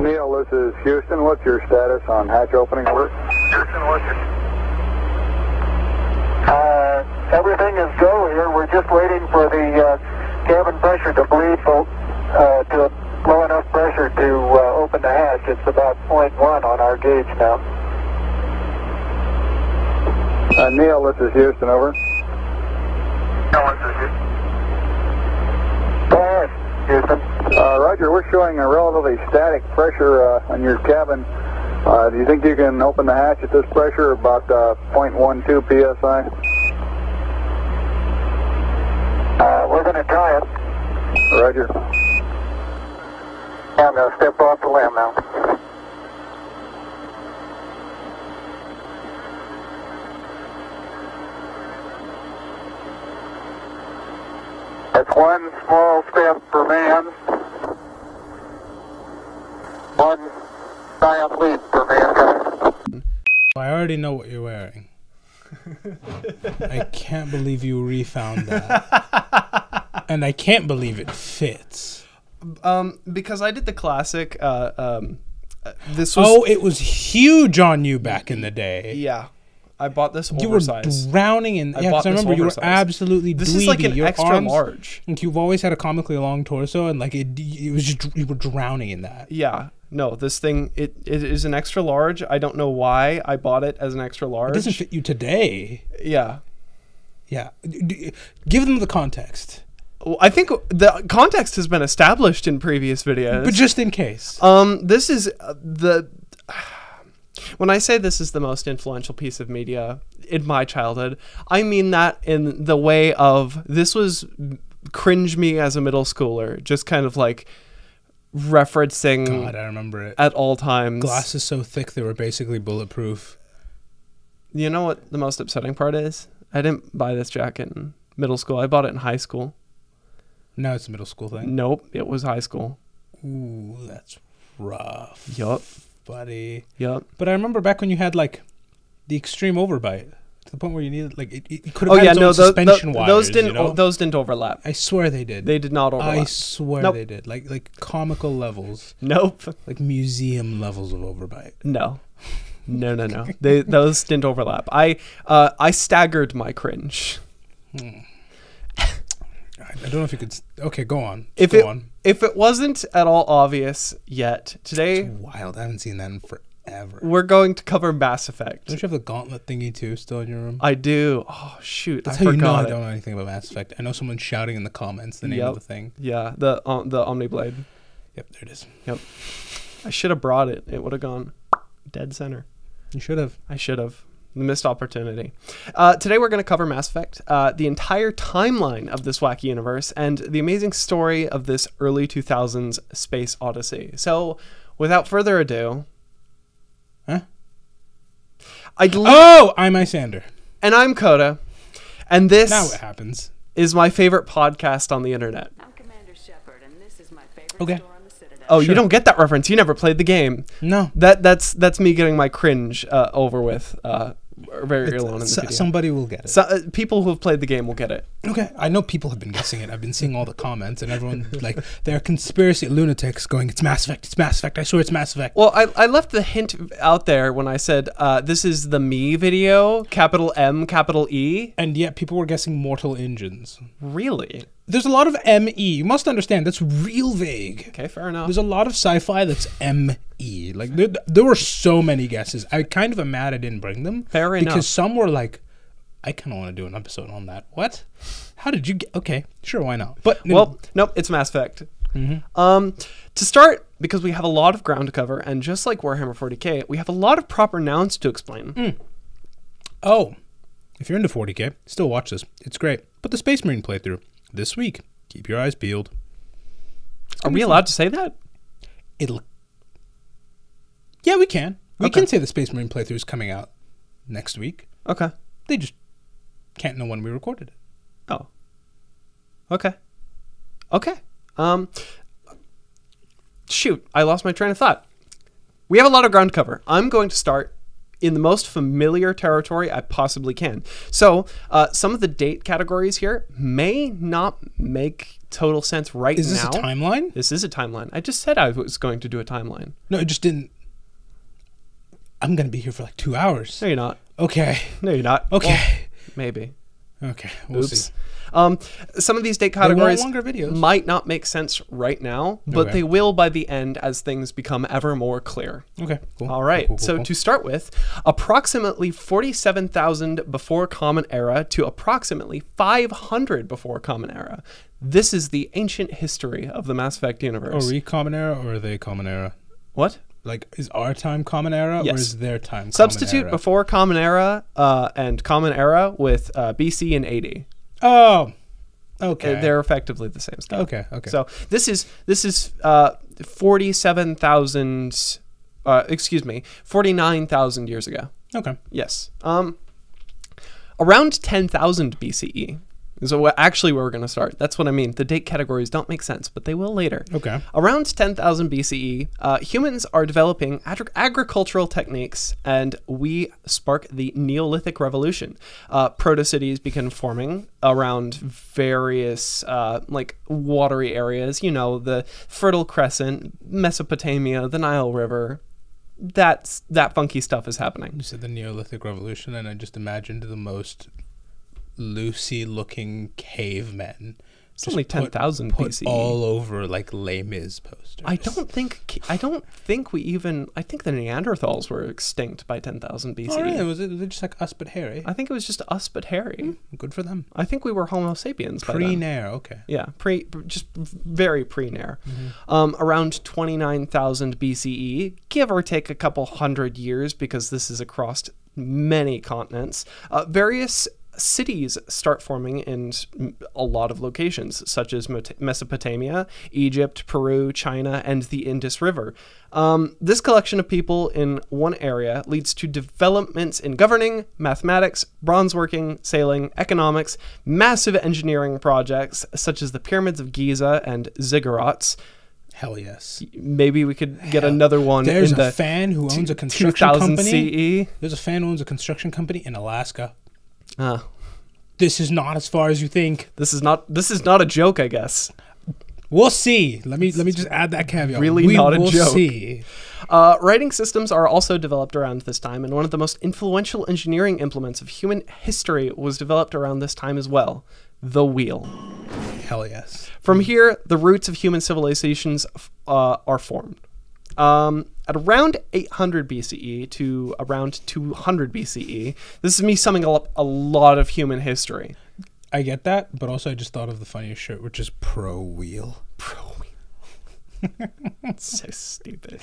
Neil, this is Houston. What's your status on hatch opening? Over. Houston, what's your... Everything is go here. We're just waiting for the cabin pressure to bleed to low enough pressure to open the hatch. It's about 0.1 on our gauge now. Neil, this is Houston. Over. Neil, this is Houston. Go ahead, Houston. Roger, we're showing a relatively static pressure on your cabin. Do you think you can open the hatch at this pressure, about 0.12 psi? We're going to try it. Roger. I'm going to step off the limb now. That's one small step for man, one giant leap for mankind. I already know what you're wearing. I can't believe you refound that. And I can't believe it fits. Because I did the classic, this was... it was huge on you back in the day. Yeah. I bought this You oversized. were drowning in... Yeah, because I remember you were absolutely This dweeby. is like an Your extra arms, large. Like you've always had a comically long torso, and like it was just... You were drowning in that. Yeah. No, this thing, it is an extra large. I don't know why I bought it as an extra large. It doesn't fit you today. Yeah. Yeah. Give them the context. Well, I think the context has been established in previous videos. But just in case. This is the... When I say this is the most influential piece of media in my childhood, I mean that in the way of this was cringe me as a middle schooler, just kind of like referencing God, I remember it. at all times. Glasses so thick they were basically bulletproof. You know what the most upsetting part is? I didn't buy this jacket in middle school. I bought it in high school. Now it's a middle school thing. Nope, it was high school. Ooh, that's rough. Yup. Buddy. Yep. But I remember back when you had like the extreme overbite to the point where you needed like it could have had its own suspension wires. Those didn't. You know? Those didn't overlap. I swear they did. They did not overlap. I swear Nope. they did. Like comical levels. Nope. Like museum levels of overbite. No. No. Those didn't overlap. I staggered my cringe. I don't know if you could. Okay, go on. If it wasn't at all obvious yet, today It's wild. I haven't seen that in forever. we're going to cover Mass Effect. Don't you have the gauntlet thingy too still in your room? I do. Oh shoot! That's I how you know forgot I it. don't know anything about Mass Effect. I know someone's shouting in the comments the name of the thing. Yeah, the Omniblade. Yep, there it is. Yep. I should have brought it. It would have gone dead center. You should have. I should have. The missed opportunity. Today we're going to cover Mass Effect, the entire timeline of this wacky universe, and the amazing story of this early 2000s space odyssey. So, without further ado... Huh? I'm Isyander. And I'm Coda. And this Now what happens? is my favorite podcast on the internet. I'm Commander Shepard, and this is my favorite Okay. store on the Citadel. Oh, Sure. you don't get that reference. You never played the game. No. That's me getting my cringe over with very early on in the video. Somebody will get it. So, people who have played the game will get it. Okay, I know people have been guessing it. I've been seeing all the comments, and everyone like they're conspiracy lunatics going, "It's Mass Effect. It's Mass Effect. I swear it's Mass Effect." Well, I left the hint out there when I said this is the me video, capital M, capital E. And yet people were guessing Mortal Engines. Really? There's a lot of ME. You must understand that's real vague. Okay, fair enough. There's a lot of sci-fi that's ME. Like there were so many guesses. I kind of am mad I didn't bring them. Fair enough. Because some were like, I kind of want to do an episode on that. What? How did you get? Okay, sure, why not? But Well, nope, it's Mass Effect. To start, because we have a lot of ground to cover, and just like Warhammer 40k, we have a lot of proper nouns to explain. Oh, if you're into 40k, still watch this. It's great. But the Space Marine playthrough this week. Keep your eyes peeled. Are we allowed to say that? Yeah, we can. We Okay. can say the Space Marine playthrough is coming out next week. Okay. They just can't know when we recorded it. Oh. Okay. Shoot, I lost my train of thought. We have a lot of ground to cover. I'm going to start in the most familiar territory I possibly can. So some of the date categories here may not make total sense right now. Is this a timeline? This is a timeline. I just said I was going to do a timeline. No, it just didn't. I'm going to be here for like 2 hours. No, you're not. Okay. No, you're not. Okay. Well, maybe. Okay. We'll Oops. see. Some of these date categories longer videos. might not make sense right now, but Okay. they will by the end as things become ever more clear. Okay. Cool. All right. Cool, So cool. to start with, approximately 47,000 before Common Era to approximately 500 before Common Era. This is the ancient history of the Mass Effect universe. Are we Common Era or are they Common Era? What? Like, is our time Common Era Yes. or is their time Substitute Common Era? before Common Era and Common Era with BC and AD. Oh. Okay. They're effectively the same stuff. Okay. Okay. So this is 47,000 49,000 years ago. okay. Yes. Around 10,000 BCE is actually where we're going to start. That's what I mean. The date categories don't make sense, but they will later. Okay. Around 10,000 BCE, humans are developing agricultural techniques, and we spark the Neolithic Revolution. Proto-cities begin forming around various like watery areas. You know, the Fertile Crescent, Mesopotamia, the Nile River. That funky stuff is happening. You said the Neolithic Revolution, and I just imagined the most Lucy-looking cavemen. It's only 10,000 put BCE. all over like Les Mis posters. I think the Neanderthals were extinct by 10,000 BCE. Oh, really? Was it just like us but hairy? I think it was just us but hairy. Good for them. I think we were Homo sapiens by then. Pre-Nair, okay. Yeah, just very pre-Nair. Around 29,000 BCE, give or take a couple hundred years, because this is across many continents. Various cities start forming in a lot of locations, such as Mesopotamia, Egypt, Peru, China, and the Indus River. This collection of people in one area leads to developments in governing, mathematics, bronzeworking, sailing, economics, massive engineering projects, such as the pyramids of Giza and ziggurats. Hell yes. Maybe we could get another one There's in a the fan who owns a construction 2000 company. CE. There's a fan who owns a construction company in Alaska. Ah. This is not as far as you think. This is not a joke, I guess. We'll see. Let me just add that caveat. Really we not a will joke. See. Writing systems are also developed around this time, and one of the most influential engineering implements of human history was developed around this time as well: the wheel. Hell yes. From here, the roots of human civilizations are formed. At around 800 BCE to around 200 BCE, this is me summing up a lot of human history. I get that, but also I just thought of the funniest shirt, which is Pro Wheel. So stupid.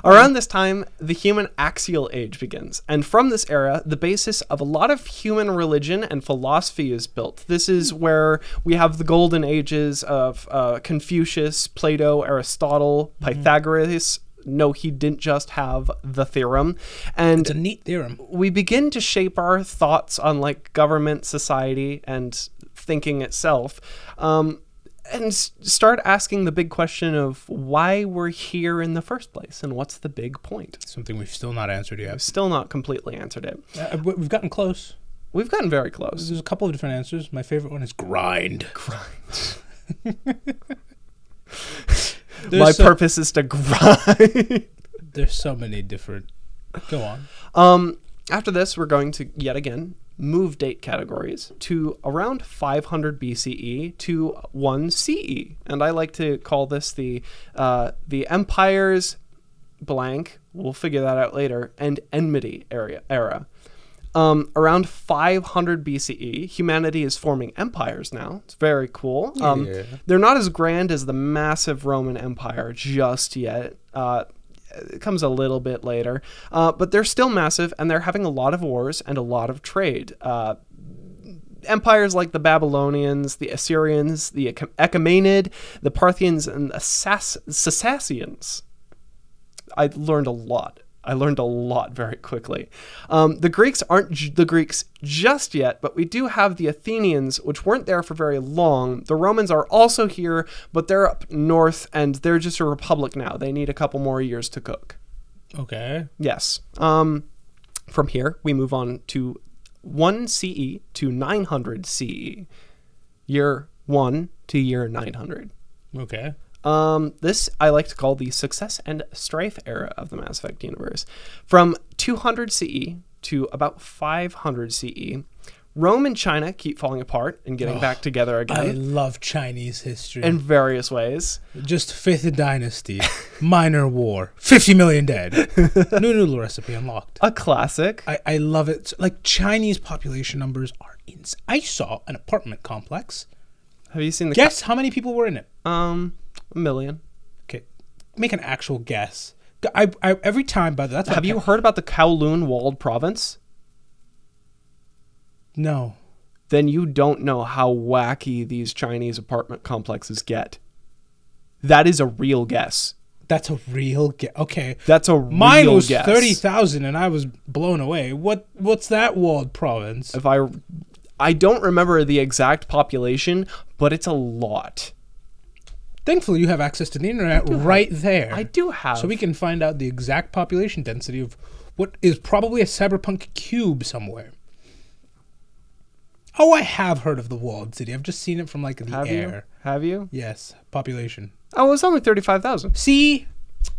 Around this time, the human axial age begins, and from this era, the basis of a lot of human religion and philosophy is built. This is where we have the golden ages of Confucius, Plato, Aristotle, Pythagoras. No, he didn't just have the theorem. And It's a neat theorem. we begin to shape our thoughts on like government, society, and thinking itself. And start asking the big question of why we're here in the first place and what's the big point. Something we've still not answered I've yet. still not completely answered it. We've gotten close. We've gotten very close. There's a couple of different answers. My favorite one is grind. My purpose is to grind. There's so many different. Go on. After this, we're going to yet again move date categories to around 500 BCE to 1 CE, and I like to call this the Empire's blank. We'll figure that out later. And Enmity era. Around 500 BCE, humanity is forming empires now. It's very cool. Yeah. They're not as grand as the massive Roman Empire just yet. It comes a little bit later. But they're still massive, and they're having a lot of wars and a lot of trade. Empires like the Babylonians, the Assyrians, the Achaemenid, the Protheans, and the Sassanians. I learned a lot very quickly. The Greeks aren't the Greeks just yet, but we do have the Athenians, which weren't there for very long. The Romans are also here, but they're up north, and they're just a republic now. They need a couple more years to cook. Okay. Yes. From here, we move on to 1 CE to 900 CE. Year 1 to year 900. Okay. This I like to call the success and strife era of the Mass Effect universe. From 200 CE to about 500 CE, Rome and China keep falling apart and getting back together I again love Chinese history. in various ways. Just Fifth Dynasty, minor war, 50 million dead. New noodle recipe unlocked. A classic. I love it. Like, Chinese population numbers are insane. I saw an apartment complex. Have you seen the... Guess how many people were in it? 1 million. Okay, make an actual guess. I every time, by that's Have you heard about the Kowloon walled province? No. Then you don't know how wacky these Chinese apartment complexes get. That is a real guess. That's a real guess. Okay. That's a Mine real was guess. 30,000 and I was blown away. What's that walled province? If I don't remember the exact population, but it's a lot. Thankfully, you have access to the internet right there. I do have. So we can find out the exact population density of what is probably a cyberpunk cube somewhere. Oh, I have heard of the walled city. I've just seen it from, like, the air. Have you? Yes, population. Oh, it's only 35,000. See?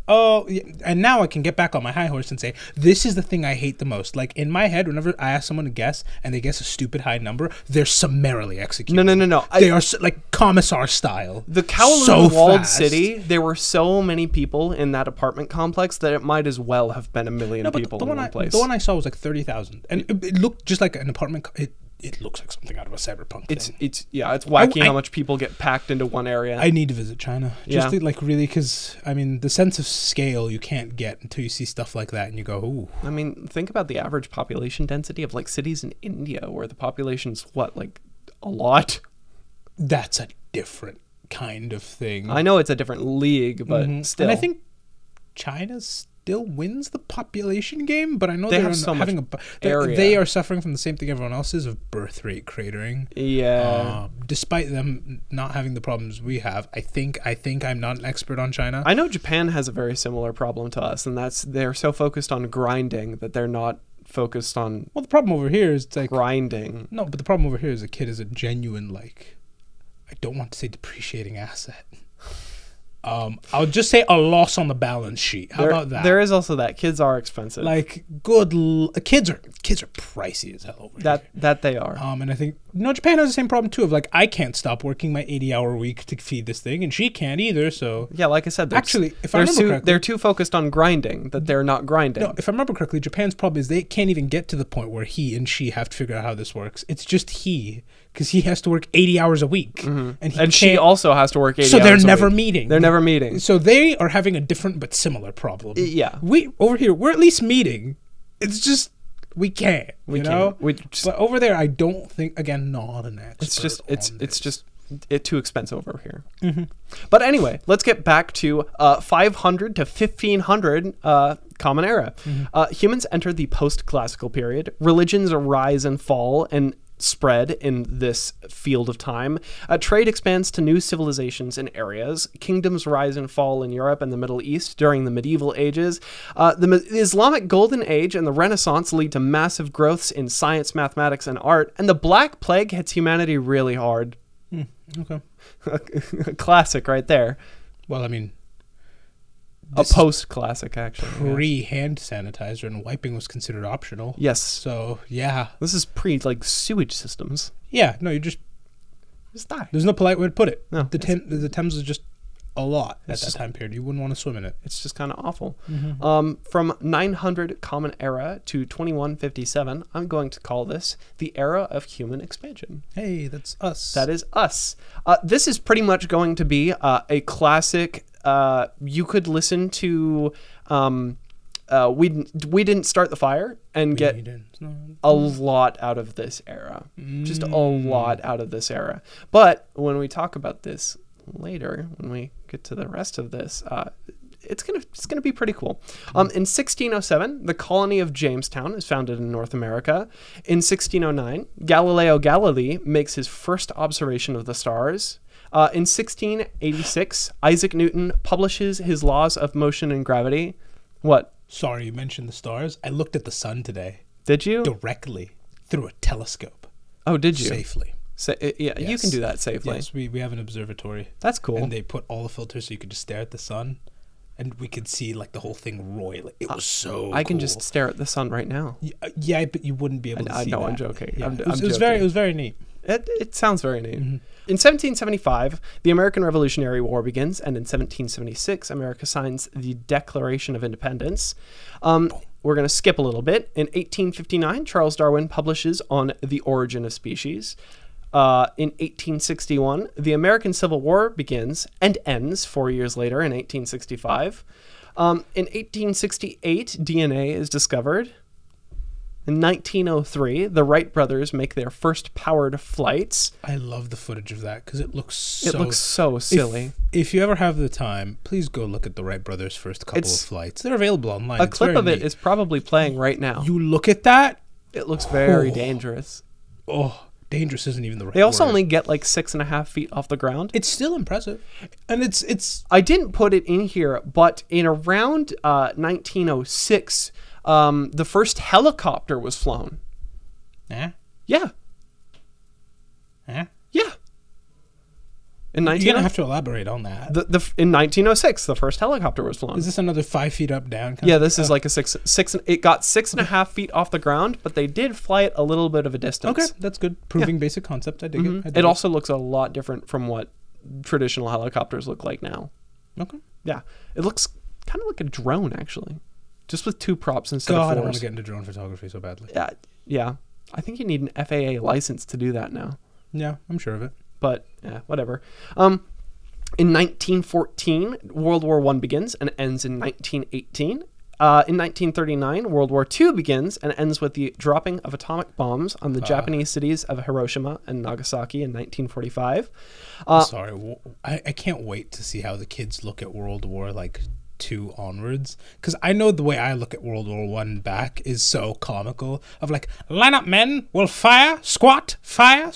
Oh, yeah. And now I can get back on my high horse and say, this is the thing I hate the most. Like, in my head, whenever I ask someone to guess and they guess a stupid high number, they're summarily executed. No. They are like commissar style. The Kowloon walled city, there were so many people in that apartment complex that it might as well have been 1 million people in one place. The one I saw was like 30,000. And it looked just like an apartment. It looks like something out of a cyberpunk thing. It's wacky how much people get packed into one area. I need to visit China. Just to, like, really, because, I mean, the sense of scale you can't get until you see stuff like that and you go, ooh. I mean, think about the average population density of, like, cities in India where the population's, what, like, a lot? That's a different kind of thing. I know it's a different league, but still. And I think China still wins the population game, but I know they they're have so having much a area. They are suffering from the same thing everyone else is, of birth rate cratering. Yeah. Despite them not having the problems we have, I think I'm not an expert on China. I know Japan has a very similar problem to us, and that's they're so focused on grinding that they're not focused on... Well, the problem over here is, like... grinding. No, but the problem over here is a kid is a genuine, like... I don't want to say depreciating asset. I'll just say a loss on the balance sheet. How about that? There is also that. Kids are expensive. Like, kids are pricey as hell over here. That they are. And I think, Japan has the same problem too, of, like, I can't stop working my 80-hour week to feed this thing, and she can't either, so... Yeah, like I said, actually, if I remember correctly... They're too focused on grinding that they're not grinding. No, if I remember correctly, Japan's problem is they can't even get to the point where he and she have to figure out how this works. It's just he, because he has to work 80 hours a week. And she also has to work 80 hours so they're a week. never meeting. They're never meeting. So they are having a different but similar problem. Yeah. Over here, we're at least meeting. It's just... We can't, you know? But over there, I don't think, again, not an expert. It's just too expensive over here. But anyway, let's get back to 500 to 1500 Common Era. Humans enter the post-classical period. Religions rise and fall and spread in this field of time. Trade expands to new civilizations and areas. Kingdoms rise and fall in Europe and the Middle East during the medieval ages. The Islamic Golden Age and the Renaissance lead to massive growths in science, mathematics, and art. And the Black Plague hits humanity really hard. Okay. A classic right there. Well, I mean... A post-classic, actually. Pre-hand sanitizer and wiping was considered optional. Yes. So, yeah. This is like, sewage systems. Yeah, no, you just die. There's no polite way to put it. No. The Thames is just a lot at that time period. You wouldn't want to swim in it. It's just kind of awful. From 900 Common Era to 2157, I'm going to call this the era of human expansion. Hey, that's us. That is us. This is pretty much going to be a classic... you could listen to we didn't start the fire and get a lot out of this era. Just a lot out of this era. But when we talk about this later, when we get to the rest of this, it's gonna be pretty cool. In 1607, the colony of Jamestown is founded in North America. In 1609, Galileo Galilei makes his first observation of the stars. In 1686, Isaac Newton publishes his laws of motion and gravity. What? Sorry, you mentioned the stars. I looked at the sun today Did you? directly through a telescope. Oh, did you? Safely. Yeah, you can do that safely. Yes, we have an observatory. That's cool. And they put all the filters so you could just stare at the sun. And we could see like the whole thing royally. It was so I can cool. just stare at the sun right now. Yeah, but you wouldn't be able to see No, that. I'm joking. Yeah. I'm It was joking. very neat. It sounds very neat. Mm-hmm. In 1775, the American Revolutionary War begins, and in 1776, America signs the Declaration of Independence. We're going to skip a little bit. In 1859, Charles Darwin publishes on The Origin of Species. In 1861, the American Civil War begins and ends 4 years later in 1865. In 1868, DNA is discovered. In 1903, the Wright brothers make their first powered flights. I love the footage of that because it looks so silly. If you ever have the time, please go look at the Wright brothers' first couple of flights. They're available online. A It's clip very of it neat. is probably playing right now. You look at that. It looks very dangerous. Oh, dangerous isn't even the right They also word. only get like 6.5 feet off the ground. It's still impressive, and it's. I didn't put it in here, but in around 1906, the first helicopter was flown. Eh? Yeah. Eh? Yeah. In You're gonna have to elaborate on that. in 1906, the first helicopter was flown. Is this another 5 feet up down? Yeah, this is like a six. It got 6.5 feet off the ground, but they did fly it a little bit of a distance. Okay, that's good. Proving basic concept. I dig it. I dig It also looks a lot different from what traditional helicopters look like now. Okay. Yeah, it looks kind of like a drone actually, just with two props instead God, I of want fours. to get into drone photography so badly. Yeah. I think you need an FAA license to do that now. Yeah, I'm sure of it. But yeah, whatever. In 1914, World War I begins and ends in 1918. In 1939, World War II begins and ends with the dropping of atomic bombs on the Japanese cities of Hiroshima and Nagasaki in 1945. Sorry, I can't wait to see how the kids look at World War II onwards, because I know the way I look at World War I back is so comical. Of like, line up, men, we'll fire, squat, and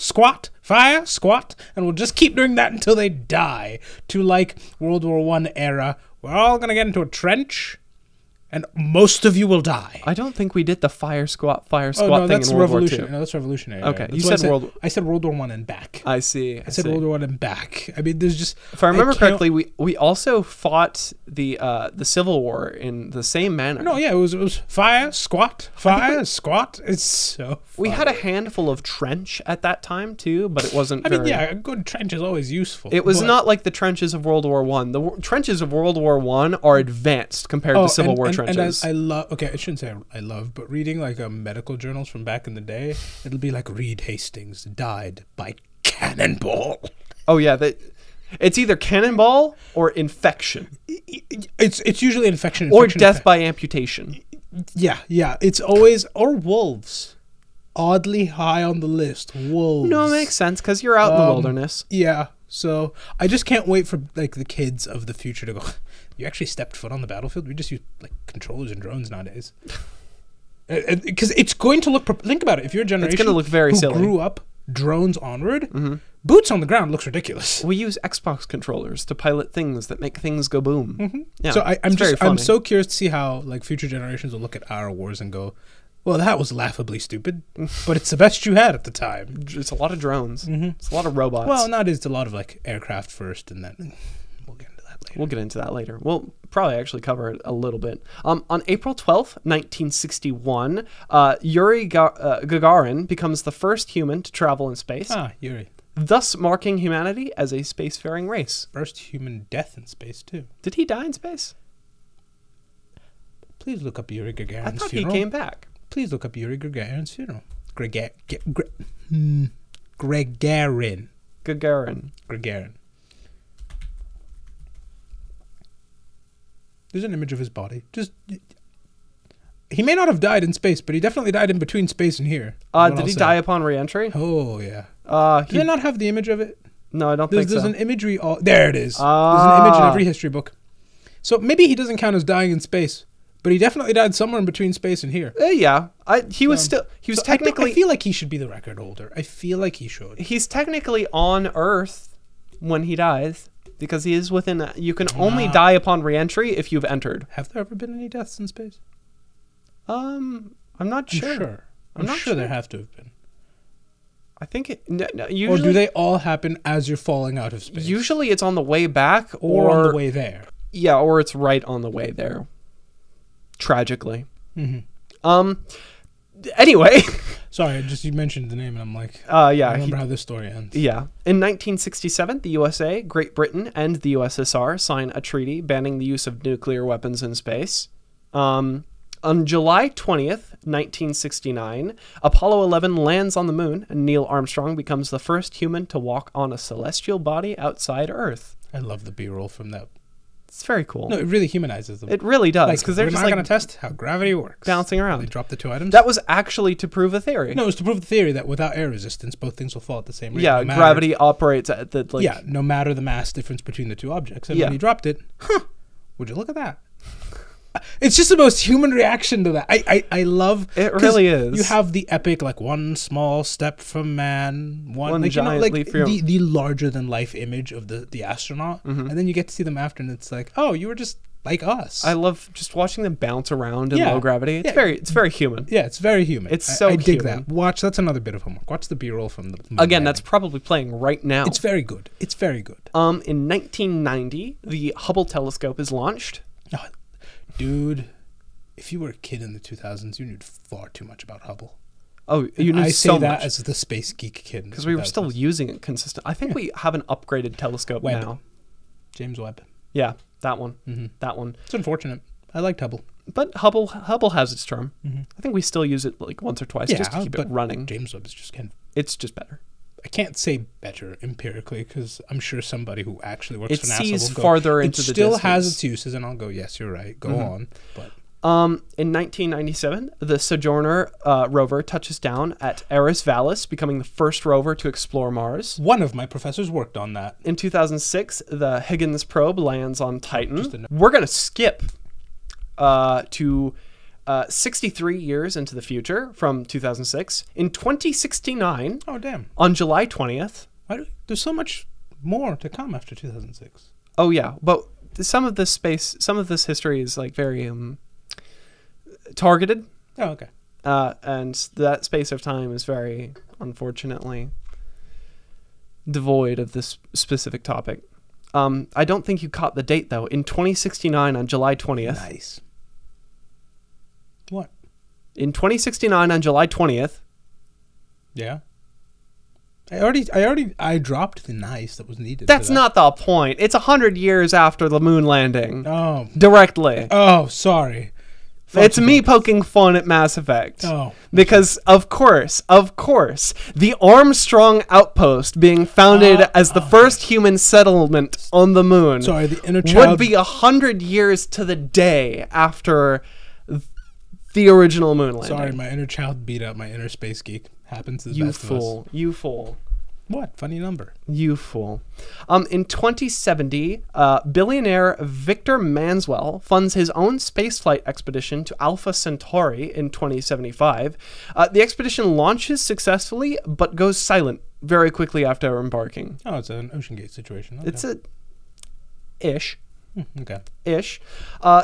we'll just keep doing that until they die. To like World War I era, we're all gonna get into a trench, and most of you will die. I don't think we did the fire squat no, thing in World that's War II. revolutionary. No, that's revolutionary. Okay, That's you what said I said World War I and back. I see. I said World War I and back. I mean, there's just. If I remember can't- correctly, we also fought the Civil War in the same manner. No, yeah, it was fire, squat. It's so. We had funny. a handful of trench at that time too, but it wasn't. I mean, very, yeah, a good trench is always useful. It was but- not like the trenches of World War One. The trenches of World War One are advanced compared to Civil War trenches. And I love. Okay, I shouldn't say I love, but reading like medical journals from back in the day, it'll be like Reed Hastings died by cannonball. Oh yeah, it's either cannonball or infection It's usually infection or infection, death by amputation. Yeah. It's always or wolves. Oddly high on the list, wolves. No, it makes sense because you're out in the wilderness. Yeah, so I just can't wait for like the kids of the future to go. You actually stepped foot on the battlefield. We just use like controllers and drones nowadays. Because it's going to look. Think about it. If you're a generation, It's gonna look very who silly. grew up drones onward, boots on the ground looks ridiculous. We use Xbox controllers to pilot things that make things go boom. Yeah, So it's very I'm funny. so curious to see how like future generations will look at our wars and go, well, that was laughably stupid, but it's the best you had at the time. It's a lot of drones. It's a lot of robots. Well, nowadays it's a lot of like aircraft first, and then we'll get into that later. We'll get into that later. We'll probably actually cover it a little bit. On April 12th, 1961, Yuri Gagarin becomes the first human to travel in space, Yuri. thus marking humanity as a spacefaring race. First human death in space, too. Did he die in space? Please look up Yuri Gagarin's I thought funeral. he came back. Please look up Yuri Gagarin's funeral. Gagarin. Gagarin. There's an image of his body. He may not have died in space, but he definitely died in between space and here. Did he die upon re-entry? Oh, yeah. He Do they not have the image of it? No, I don't There's think so. an imagery. There it is. There's an image in every history book. So maybe he doesn't count as dying in space, but he definitely died somewhere in between space and here. Yeah, he was So technically. I feel like he should be the record holder. I feel like he should. He's technically on Earth when he dies. because he is within. You can only die upon re-entry if you've entered. Have there ever been any deaths in space? I'm not sure. I'm not sure there have to have been. I think it. No, usually, Or do they all happen as you're falling out of space? Usually, it's on the way back, or on the way there. Yeah, or it's right on the way there. Tragically. Anyway. Sorry, you mentioned the name, and I'm like, yeah. I remember how this story ends. Yeah. In 1967, the USA, Great Britain, and the USSR sign a treaty banning the use of nuclear weapons in space. On July 20th, 1969, Apollo 11 lands on the moon, and Neil Armstrong becomes the first human to walk on a celestial body outside Earth. I love the B-roll from that. It's very cool. No, it really humanizes them. It really does, because they're just going to test how gravity works. Bouncing around. They drop the two items. That was actually to prove a theory. No, it was to prove the theory that without air resistance, both things will fall at the same rate. Yeah, gravity operates at the no matter the mass difference between the two objects. And when he dropped it, would you look at that? It's just the most human reaction to that. I love it. Really is. You have the epic, like, one small step from man, one like, giant leap for the larger than life image of the astronaut, and then you get to see them after, and it's like, oh, you were just like us. I love just watching them bounce around in low gravity. It's very human. Yeah, it's very human. I dig that. That's another bit of homework. Watch the B-roll from the movie. Again, that's probably playing right now. It's very good. It's very good. In 1990, the Hubble telescope is launched. Oh, dude, if you were a kid in the 2000s, you knew far too much about Hubble. Oh, you knew so much. I say that as the space geek kid. Because we were still using it consistently. I think we have an upgraded telescope now. James Webb. Yeah, that one. That one. It's unfortunate. I liked Hubble. But Hubble has its charm. I think we still use it like once or twice just to keep it running. James Webb is it's just better. I can't say better empirically because I'm sure somebody who actually works for NASA sees will go, farther into the distance. It still has its uses, and I'll go, yes, you're right. Go on. But in 1997, the Sojourner rover touches down at Eris Vallis, becoming the first rover to explore Mars. One of my professors worked on that. In 2006, the Huygens probe lands on Titan. We're going to skip to 63 years into the future from 2006. In 2069, on July 20th. There's so much more to come after 2006. Oh, yeah. But some of this history is like very targeted. Oh, okay. And that space of time is very, unfortunately, devoid of this specific topic. I don't think you caught the date, though. In 2069, on July 20th. Nice. What? In 2069, on July 20th. Yeah. I dropped the nice that was needed. That's not the point. It's 100 years after the moon landing. Oh. Directly. Oh, sorry. It's me poking fun at Mass Effect. Oh. Because, of course, the Armstrong outpost being founded as the first human settlement on the moon the inner child would be 100 years to the day after the original moon landing. Sorry, my inner child beat up my inner space geek. Happens to the best of us. You fool. What? Funny number. You fool. In 2070, billionaire Victor Manswell funds his own spaceflight expedition to Alpha Centauri in 2075. The expedition launches successfully, but goes silent very quickly after embarking. Oh, it's an Ocean Gate situation. Okay. It's ish. Okay. Ish.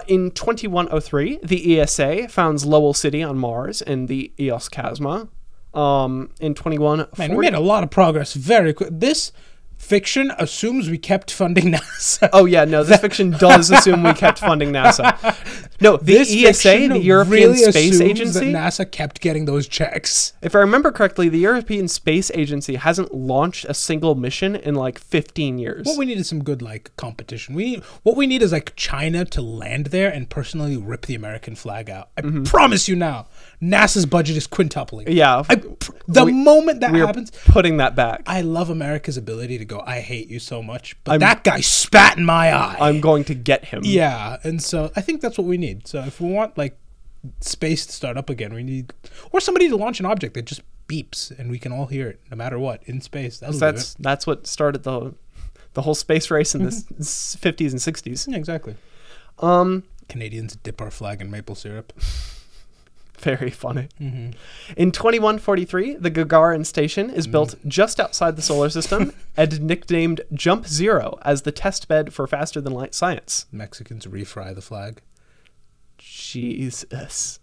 In 2103, the ESA founds Lowell City on Mars in the Eos Chasma. In 2140. Man, we made a lot of progress very quick. This fiction assumes we kept funding NASA. Oh yeah, no, this fiction does assume we kept funding NASA. No, the ESA, the European really Space Agency, that NASA kept getting those checks. If I remember correctly, the European Space Agency hasn't launched a single mission in like 15 years. What we need is some good like competition. What we need is like China to land there and personally rip the American flag out. I promise you now, NASA's budget is quintupling. Yeah, the moment that happens, putting that back. I love America's ability to go, I hate you so much, but that guy spat in my eye. I'm going to get him. Yeah, and so I think that's what we need. So if we want like space to start up again, we need or somebody to launch an object that just beeps and we can all hear it no matter what in space. That's what started the whole space race in the 50s and 60s. Yeah, exactly. Canadians dip our flag in maple syrup. Very funny. In 2143, the Gagarin station is built just outside the solar system and nicknamed Jump Zero as the test bed for faster-than-light science. Mexicans refry the flag. Jesus.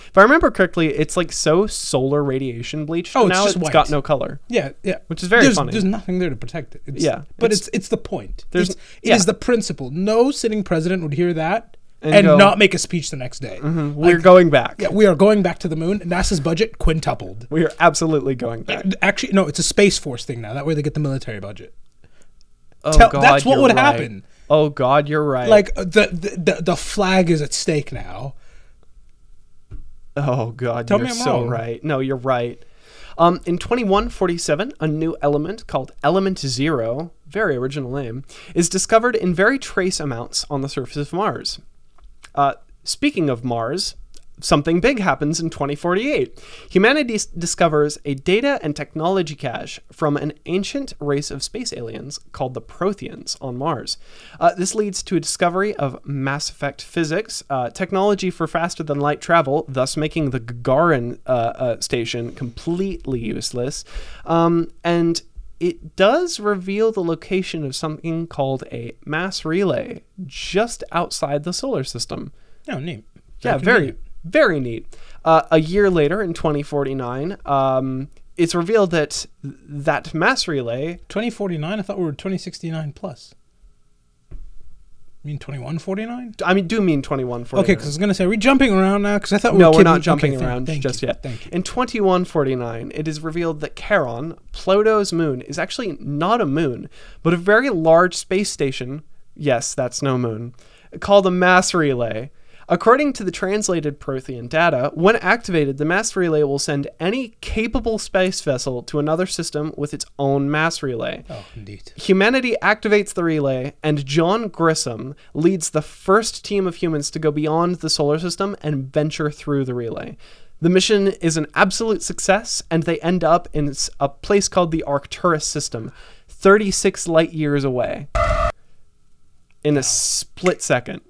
If I remember correctly, it's like so solar radiation bleached. Oh, it's now just it's white. got no color. Yeah, yeah. Which is very funny. There's nothing there to protect it. Yeah. But it's the point. There's- It yeah. is the principle. No sitting president would hear that and go, not make a speech the next day. We're going back. Yeah, we are going back to the moon. NASA's budget quintupled. We are absolutely going back. Actually, no, it's a Space Force thing now. That way they get the military budget. Oh, That's what you're would right. happen. Oh, God, you're right. Like, the flag is at stake now. Oh, God, Tell you're me I'm so wrong. right. No, you're right. In 2147, a new element called Element Zero, very original name, is discovered in very trace amounts on the surface of Mars. Speaking of Mars, something big happens in 2048. Humanity discovers a data and technology cache from an ancient race of space aliens called the Protheans on Mars. This leads to a discovery of mass effect physics, technology for faster than light travel, thus making the Gagarin station completely useless, and it does reveal the location of something called a mass relay just outside the solar system. Oh, neat. Yeah, very, very neat. A year later, in 2049, it's revealed that that mass relay... 2049? I thought we were 2069 plus. You mean 2149? I mean, do mean 2149. Okay, because I was going to say, are we jumping around now? Because I thought we No, were we're not kidding. jumping Okay, around thank just you. yet. Thank you. In 2149, it is revealed that Charon, Pluto's moon, is actually not a moon, but a very large space station, yes, that's no moon, called a mass relay. According to the translated Prothean data, when activated, the mass relay will send any capable space vessel to another system with its own mass relay. Oh, indeed. Humanity activates the relay, and John Grissom leads the first team of humans to go beyond the solar system and venture through the relay. The mission is an absolute success, and they end up in a place called the Arcturus system, 36 light years away. In a split second.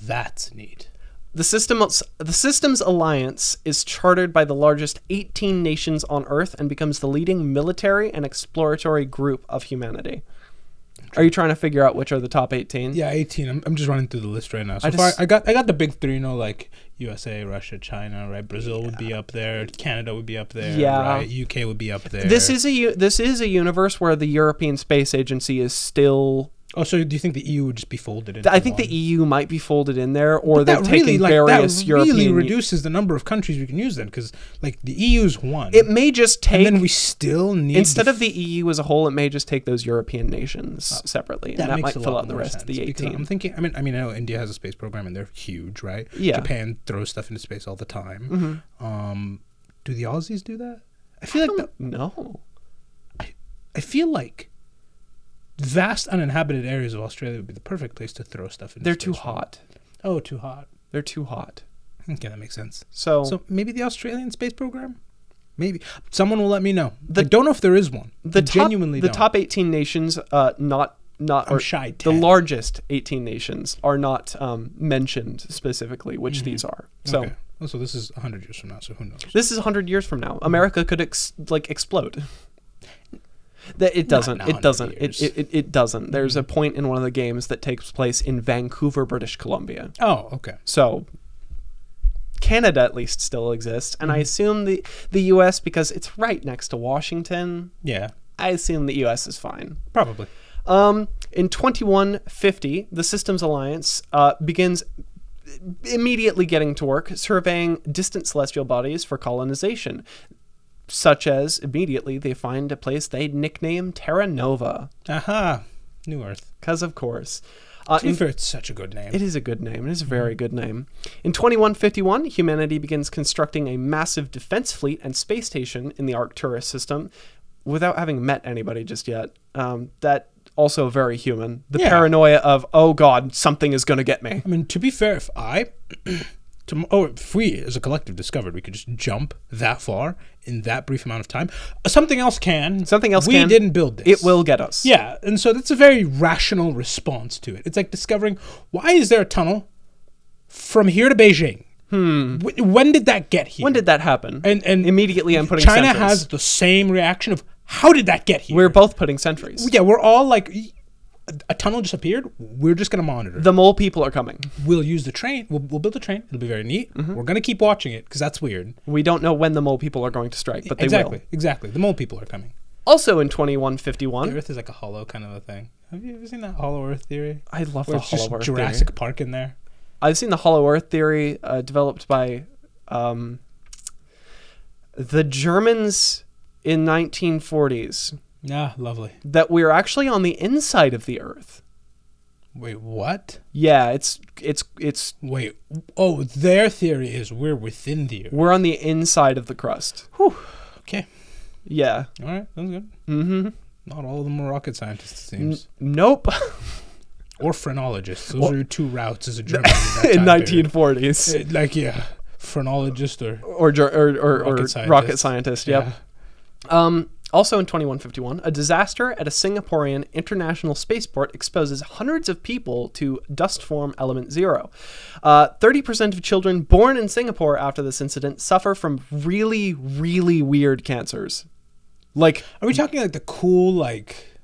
That's neat. The system's alliance is chartered by the largest 18 nations on Earth and becomes the leading military and exploratory group of humanity. Are you trying to figure out which are the top 18? Yeah, 18. I'm just running through the list right now. So I I got the big three, like USA, Russia, China, right? Brazil would be up there. Canada would be up there. Yeah. Right? UK would be up there. This is a universe where the European Space Agency is still... Oh, so do you think the EU would just be folded in? I think the EU might be folded in there, or But they've taken various that European... really reduces the number of countries we can use then, because like the EU's one. It may just take... And then we still need... Instead of the EU as a whole, it may just take those European nations separately, and that makes might a fill lot out the more rest of the sense, because 18. I'm thinking, I know India has a space program and they're huge, right? Yeah. Japan throws stuff into space all the time. Do the Aussies do that? I feel like No. I feel like vast uninhabited areas of Australia would be the perfect place to throw stuff into They're space. too hot. Oh, too hot. They're too hot. Okay, that makes sense. So maybe the Australian space program? Maybe. Someone will let me know. I don't know if there is one. the Genuinely top 18 nations, I'm or shy. the 10. largest 18 nations are not mentioned specifically, which these are. So Okay. Oh, so this is 100 years from now, so who knows? this is 100 years from now. America could explode. It doesn't. Not It doesn't. 100 years. It doesn't. There's a point in one of the games that takes place in Vancouver, British Columbia. Oh, okay. So Canada at least still exists, and I assume the U.S., because it's right next to Washington. Yeah, I assume the U.S. is fine. probably. In 2150, the Systems Alliance begins immediately getting to work surveying distant celestial bodies for colonization, such as immediately they find a place they nickname Terra Nova. Aha, New Earth. Because, of course. To be fair, it's such a good name. It is a good name. It is a very good name. In 2151, humanity begins constructing a massive defense fleet and space station in the Arcturus system without having met anybody just yet. That also very human. The paranoia of, oh God, something is going to get me. I mean, to be fair, if we as a collective discovered we could just jump that far in that brief amount of time, something else can. We didn't build this. It will get us. Yeah, and so that's a very rational response to it. It's like discovering, why is there a tunnel from here to Beijing? When did that get here? When did that happen? And immediately I'm putting China sentries. has the same reaction of, how did that get here? We're both putting sentries. Yeah, we're all like, a tunnel just appeared. We're just going to monitor. The mole people are coming. We'll use the train. We'll build a train. It'll be very neat. We're going to keep watching it because that's weird. We don't know when the mole people are going to strike, but they Exactly. will. Exactly. The mole people are coming. Also in 2151, The Earth is like a hollow kind of a thing. Have you ever seen that hollow Earth theory? I love Where the it's just Hollow Earth Jurassic theory. Park in there. I've seen the Hollow Earth theory developed by the Germans in 1940s, Ah, lovely. that we're actually on the inside of the Earth. Wait, what? Yeah, it's Wait. Oh, their theory is we're within the Earth. we're on the inside of the crust. Okay. Yeah. All right. That's good. Mm-hmm. Not all of them are rocket scientists, it seems. Nope. Or phrenologists. Those are your two routes as a German. In In that time period. 1940s. Like, yeah. Phrenologist or Or rocket scientist. Yep. Yeah. Also in 2151, a disaster at a Singaporean international spaceport exposes hundreds of people to dust form element 0. 30% of children born in Singapore after this incident suffer from really, really weird cancers. Like, Are we talking like the cool, like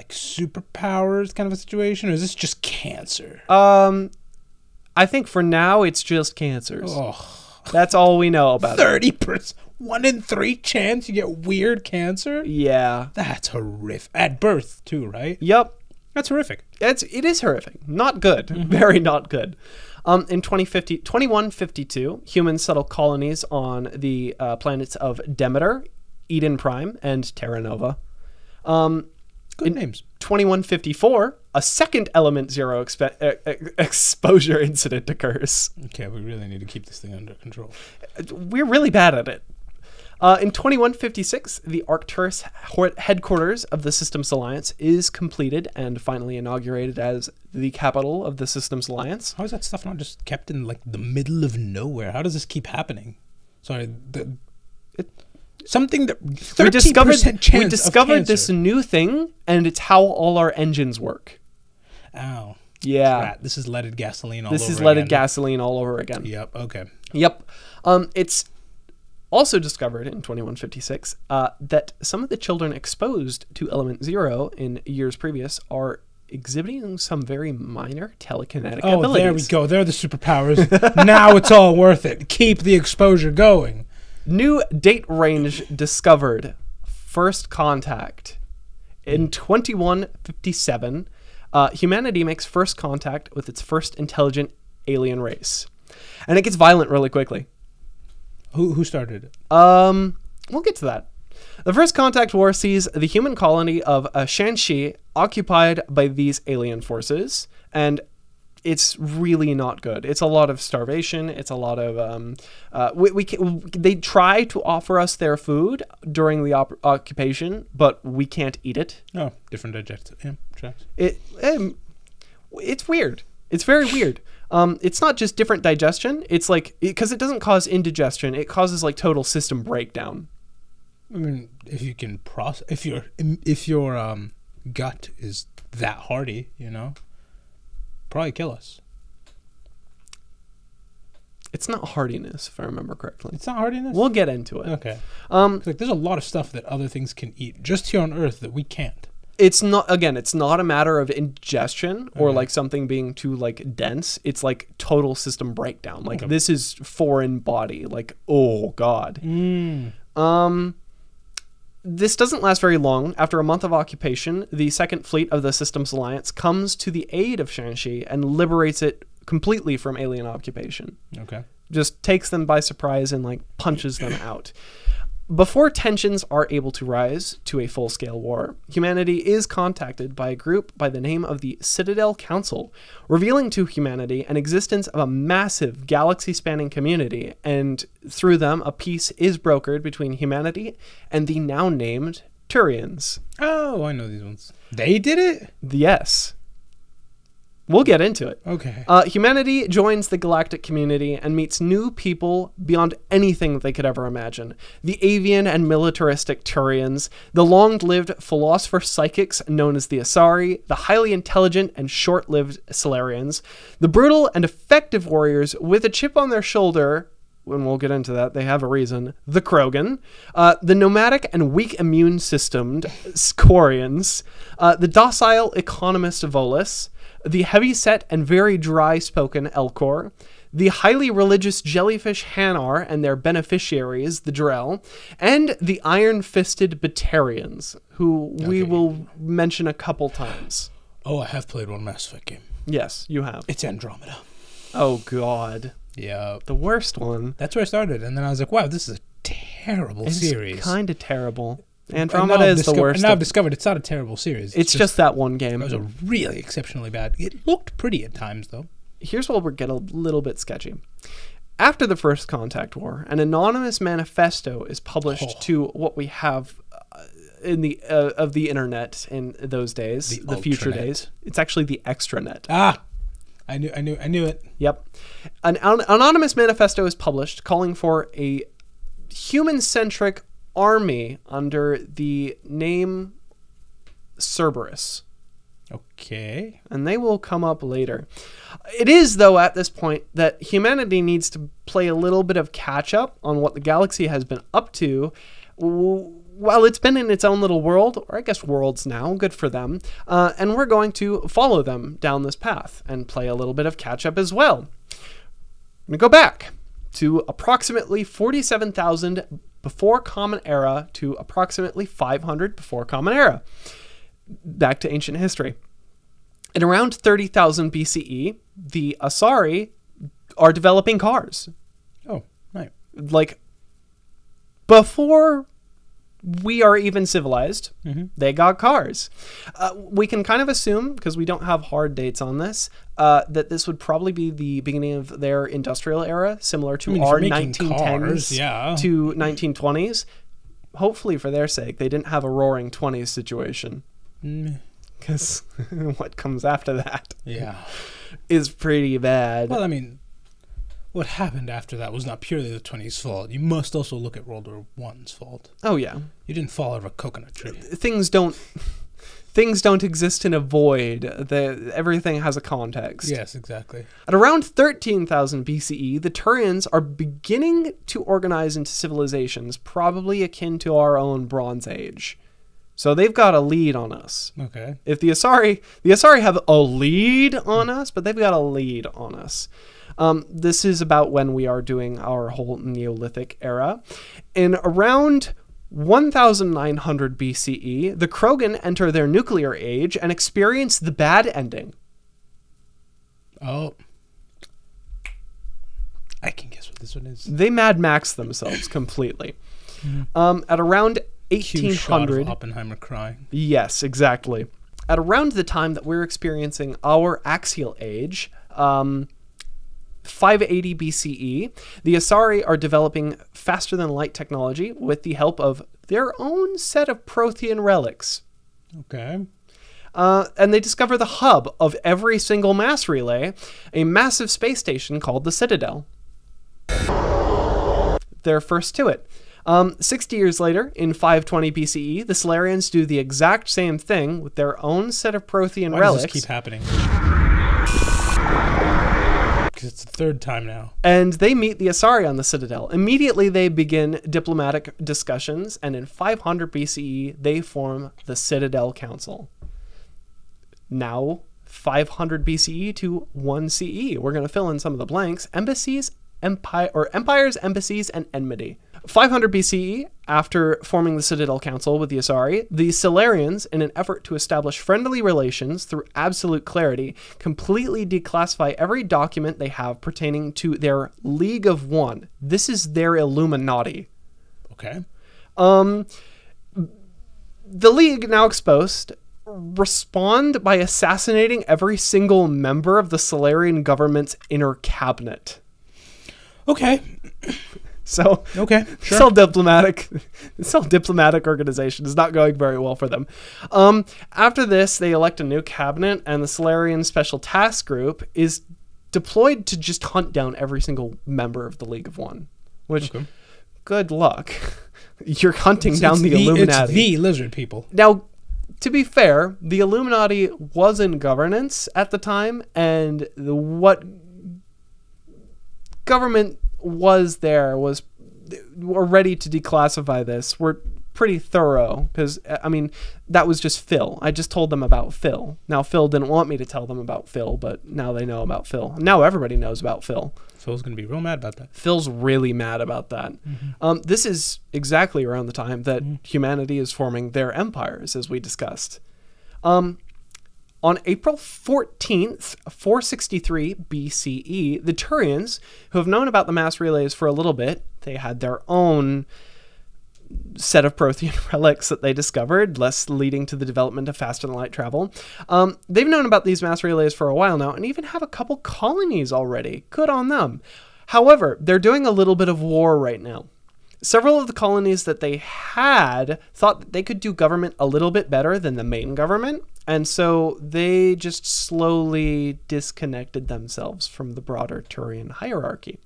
superpowers kind of a situation? Or is this just cancer? I think for now it's just cancers. Oh, That's all we know about it. 30%. 1 in 3 chance you get weird cancer? Yeah. That's horrific. At birth, too, right? Yep. That's horrific. It is horrific. Not good. Very not good. In 2152, humans settle colonies on the planets of Demeter, Eden Prime, and Terra Nova. Good names. 2154, a second element 0 exposure incident occurs. Okay, we really need to keep this thing under control. We're really bad at it. In 2156, the Arcturus headquarters of the Systems Alliance is completed and finally inaugurated as the capital of the Systems Alliance. How is that stuff not just kept in like the middle of nowhere? How does this keep happening? Sorry, something that 30% chance we discovered of this cancer. new thing, and it's how all our engines work. Ow. Yeah. Rat. This is leaded gasoline all This over is leaded again. gasoline all over again. Yep, okay. Yep. It's also discovered in 2156 that some of the children exposed to element 0 in years previous are exhibiting some very minor telekinetic Oh, abilities. there we go. They're the superpowers. Now it's all worth it. Keep the exposure going. New date range discovered. First contact. In 2157, humanity makes first contact with its first intelligent alien race. And it gets violent really quickly. Who started it? We'll get to that. The first contact war sees the human colony of Shanxi occupied by these alien forces, and it's really not good. It's a lot of starvation. It's a lot of they try to offer us their food during the occupation, but we can't eat it. Oh, different digestive. Yeah, tracks. It's weird. It's very weird. It's not just different digestion. It's like, because it doesn't cause indigestion. It causes like total system breakdown. I mean, if you can process, if your gut is that hardy, probably kill us. It's not hardiness, if I remember correctly. It's not hardiness. We'll get into it. Okay. Like, there's a lot of stuff that other things can eat just here on Earth that we can't. It's not a matter of ingestion or like something being too like dense. It's like total system breakdown. Like this is foreign body. Like, oh God. This doesn't last very long. After a month of occupation, the Second Fleet of the Systems Alliance comes to the aid of Shanxi and liberates it completely from alien occupation. Okay. Just takes them by surprise and like punches them out. Before tensions are able to rise to a full-scale war, humanity is contacted by a group by the name of the Citadel Council, revealing to humanity an existence of a massive galaxy-spanning community, and through them a peace is brokered between humanity and the now-named Turians. Oh, I know these ones. They did it? Yes. We'll get into it. Okay. Humanity joins the galactic community and meets new people beyond anything they could ever imagine. The avian and militaristic Turians, the long-lived philosopher psychics known as the Asari, the highly intelligent and short-lived Solarians, the brutal and effective warriors with a chip on their shoulder, and we'll get into that, they have a reason, the Krogan, the nomadic and weak immune-systemed Scorians, the docile economist Volus, the heavy-set and very dry-spoken Elcor, the highly religious jellyfish Hanar and their beneficiaries, the Drell, and the iron-fisted Batarians, who we will mention a couple times. Oh, I have played one Mass Effect game. Yes, you have. It's Andromeda. Oh, God. Yeah. The worst one. That's where I started, and then I was like, wow, this is a terrible series. It's kind of terrible. Andromeda is the worst. And now I've discovered it's not a terrible series. It's just that one game. It was a really exceptionally bad. It looked pretty at times, though. Here's where we get a little bit sketchy. After the First Contact War, an anonymous manifesto is published to what we have in the of the internet in those days, the future days. It's actually the extranet. Ah, I knew it. Yep. An anonymous manifesto is published calling for a human-centric army under the name Cerberus. Okay. And they will come up later. It is, though, at this point that humanity needs to play a little bit of catch-up on what the galaxy has been up to. Well, it's been in its own little world, or I guess worlds now, good for them. And we're going to follow them down this path and play a little bit of catch-up as well. I'm going to go back to approximately 47,000 before Common Era to approximately 500 before Common Era. Back to ancient history. At around 30,000 BCE, the Asari are developing cars. Oh, right. Like, before we are even civilized, they got cars. We can kind of assume, because we don't have hard dates on this, that this would probably be the beginning of their industrial era, similar to our 1910s to 1920s. Hopefully, for their sake, they didn't have a roaring 20s situation. Because what comes after that is pretty bad. Well, I mean, what happened after that was not purely the 20s' fault. You must also look at World War I's fault. Oh, yeah. You didn't fall out of a coconut tree. Things don't exist in a void. Everything has a context. Yes, exactly. At around 13,000 BCE, the Turians are beginning to organize into civilizations probably akin to our own Bronze Age. So they've got a lead on us. Okay. If the Asari have a lead on us, but they've got a lead on us. This is about when we are doing our whole Neolithic era. In around 1900 BCE, the Krogan enter their nuclear age and experience the bad ending. Oh. I can guess what this one is. They Mad Max themselves completely. At around 1800... Shot of Oppenheimer crying. Yes, exactly. At around the time that we're experiencing our axial age... 580 BCE, the Asari are developing faster-than-light technology with the help of their own set of Prothean relics. Okay. And they discover the hub of every single mass relay, a massive space station called the Citadel. They're first to it. 60 years later, in 520 BCE, the Solarians do the exact same thing with their own set of Prothean relics. Why does this keep happening? Because it's the third time now. And they meet the Asari on the Citadel. Immediately, they begin diplomatic discussions, and in 500 BCE, they form the Citadel Council. Now, 500 BCE to 1 CE. We're going to fill in some of the blanks. Empires, embassies, and enmity. 500 BCE, after forming the Citadel Council with the Asari, the Solarians, in an effort to establish friendly relations through absolute clarity, completely declassify every document they have pertaining to their League of One. This is their Illuminati. Okay. The League, now exposed, respond by assassinating every single member of the Solarian government's inner cabinet. Okay. So Okay, sure. this whole diplomatic organization is not going very well for them. After this, they elect a new cabinet, and the Solarian Special Task Group is deployed to just hunt down every single member of the League of One. Which, good luck. You're hunting down the Illuminati. It's the lizard people. Now, to be fair, the Illuminati was in governance at the time, and what government was there were ready to declassify this. Were pretty thorough, because, I mean, that was just Phil. I just told them about Phil. Now, Phil didn't want me to tell them about Phil, but now they know about Phil. Now everybody knows about Phil. Phil's going to be real mad about that. Phil's really mad about that. This is exactly around the time that humanity is forming their empires, as we discussed. On April 14th, 463 BCE, the Turians, who have known about the mass relays for a little bit, they had their own set of Prothean relics that they discovered, thus leading to the development of faster than light travel. They've known about these mass relays for a while now, and even have a couple colonies already. Good on them. However, they're doing a little bit of war right now. Several of the colonies that they had thought that they could do government a little bit better than the main government, and so they just slowly disconnected themselves from the broader Turian hierarchy.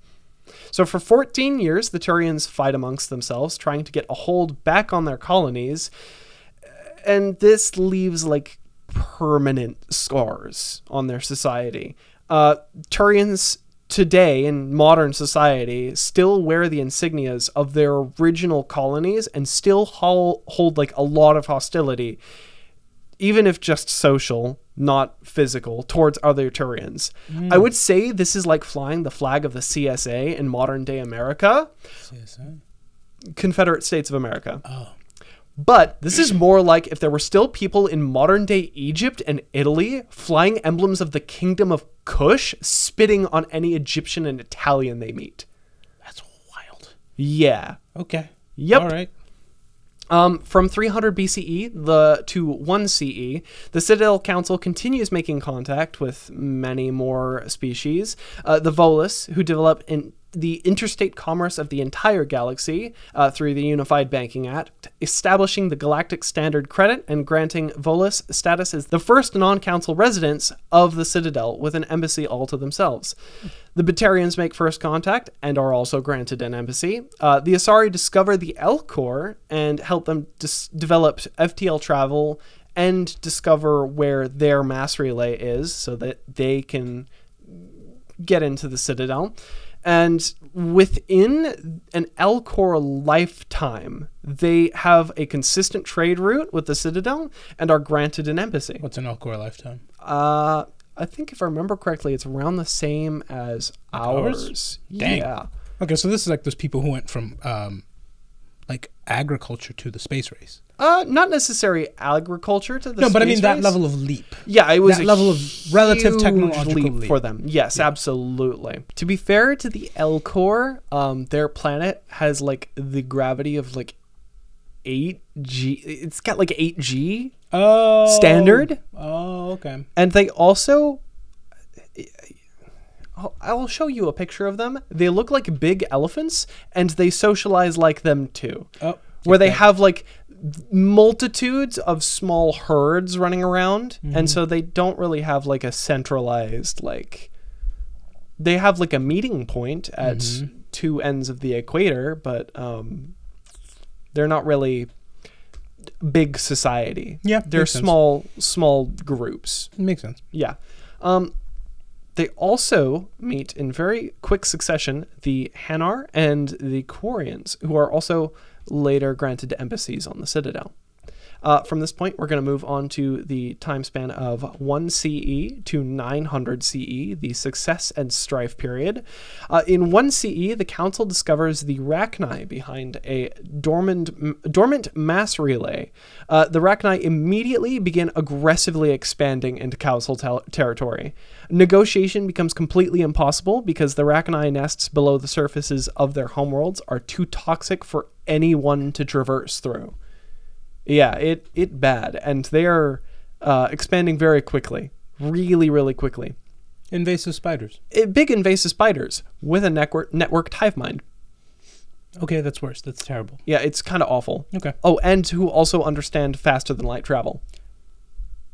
So for 14 years, the Turians fight amongst themselves, trying to get a hold back on their colonies, and this leaves like permanent scars on their society. Turians today in modern society still wear the insignias of their original colonies and still hold like a lot of hostility, even if just social, not physical, towards other Turians. I would say this is like flying the flag of the CSA in modern day America. CSA? Confederate States of America. Oh. But this is more like if there were still people in modern day Egypt and Italy flying emblems of the Kingdom of Kush, spitting on any Egyptian and Italian they meet. That's wild. Yeah. Okay. Yep. All right. From 300 BCE to 1 CE, the Citadel Council continues making contact with many more species. The Volus, who develop the interstate commerce of the entire galaxy through the Unified Banking Act, establishing the Galactic Standard Credit and granting Volus status as the first non-council residents of the Citadel with an embassy all to themselves. The Batarians make first contact and are also granted an embassy. The Asari discover the Elcor and help them develop FTL travel and discover where their mass relay is so that they can get into the Citadel. And within an Elcor lifetime, they have a consistent trade route with the Citadel and are granted an embassy. What's an Elcor lifetime? I think if I remember correctly, it's around the same as ours. Dang. Yeah. Okay, so this is like those people who went from like agriculture to the space race. Not necessarily agriculture to the No, but I space mean that race. level of leap. Yeah, it was that a level of relative huge technological leap leap for them. Yes, absolutely. To be fair to the Elcor, their planet has like the gravity of like 8G. It's got like 8G standard. Oh, okay. And they also, I will show you a picture of them. They look like big elephants, and they socialize like them too. Oh, where they have like multitudes of small herds running around, and so they don't really have like a centralized, like, they have like a meeting point at two ends of the equator, but they're not really big society. Yeah, they're makes sense. small groups. Makes sense. Yeah. They also meet in very quick succession the Hanar and the Quarians, who are also later granted embassies on the Citadel. From this point, we're going to move on to the time span of 1 CE to 900 CE, the Success and Strife period. In 1 CE, the Council discovers the Rachni behind a dormant mass relay. The Rachni immediately begin aggressively expanding into Council territory. Negotiation becomes completely impossible because the Rachni nests below the surfaces of their homeworlds are too toxic for anyone to traverse through. Yeah, it bad, and they are expanding very quickly, really quickly. Invasive spiders. Big invasive spiders with a networked hive mind. Okay, that's worse. That's terrible. Yeah, it's kind of awful. Okay. Oh, and who also understand faster than light travel.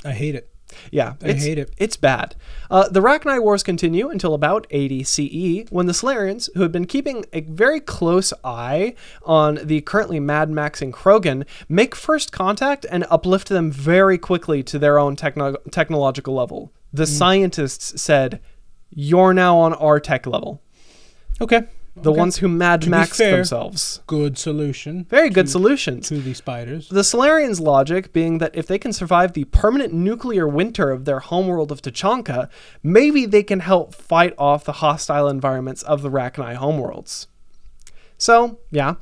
I hate it. Yeah, I hate it. It's bad. The Rachni Wars continue until about 80 CE, when the Solarians, who had been keeping a very close eye on the currently mad-maxing Krogan, make first contact and uplift them very quickly to their own technological level. The scientists said, "You're now on our tech level." Okay. The ones who mad-maxed fair, themselves. Good solution. Very good solutions. To the spiders. The Solarians' logic being that if they can survive the permanent nuclear winter of their homeworld of Tachanka, maybe they can help fight off the hostile environments of the Rachni homeworlds. So, yeah,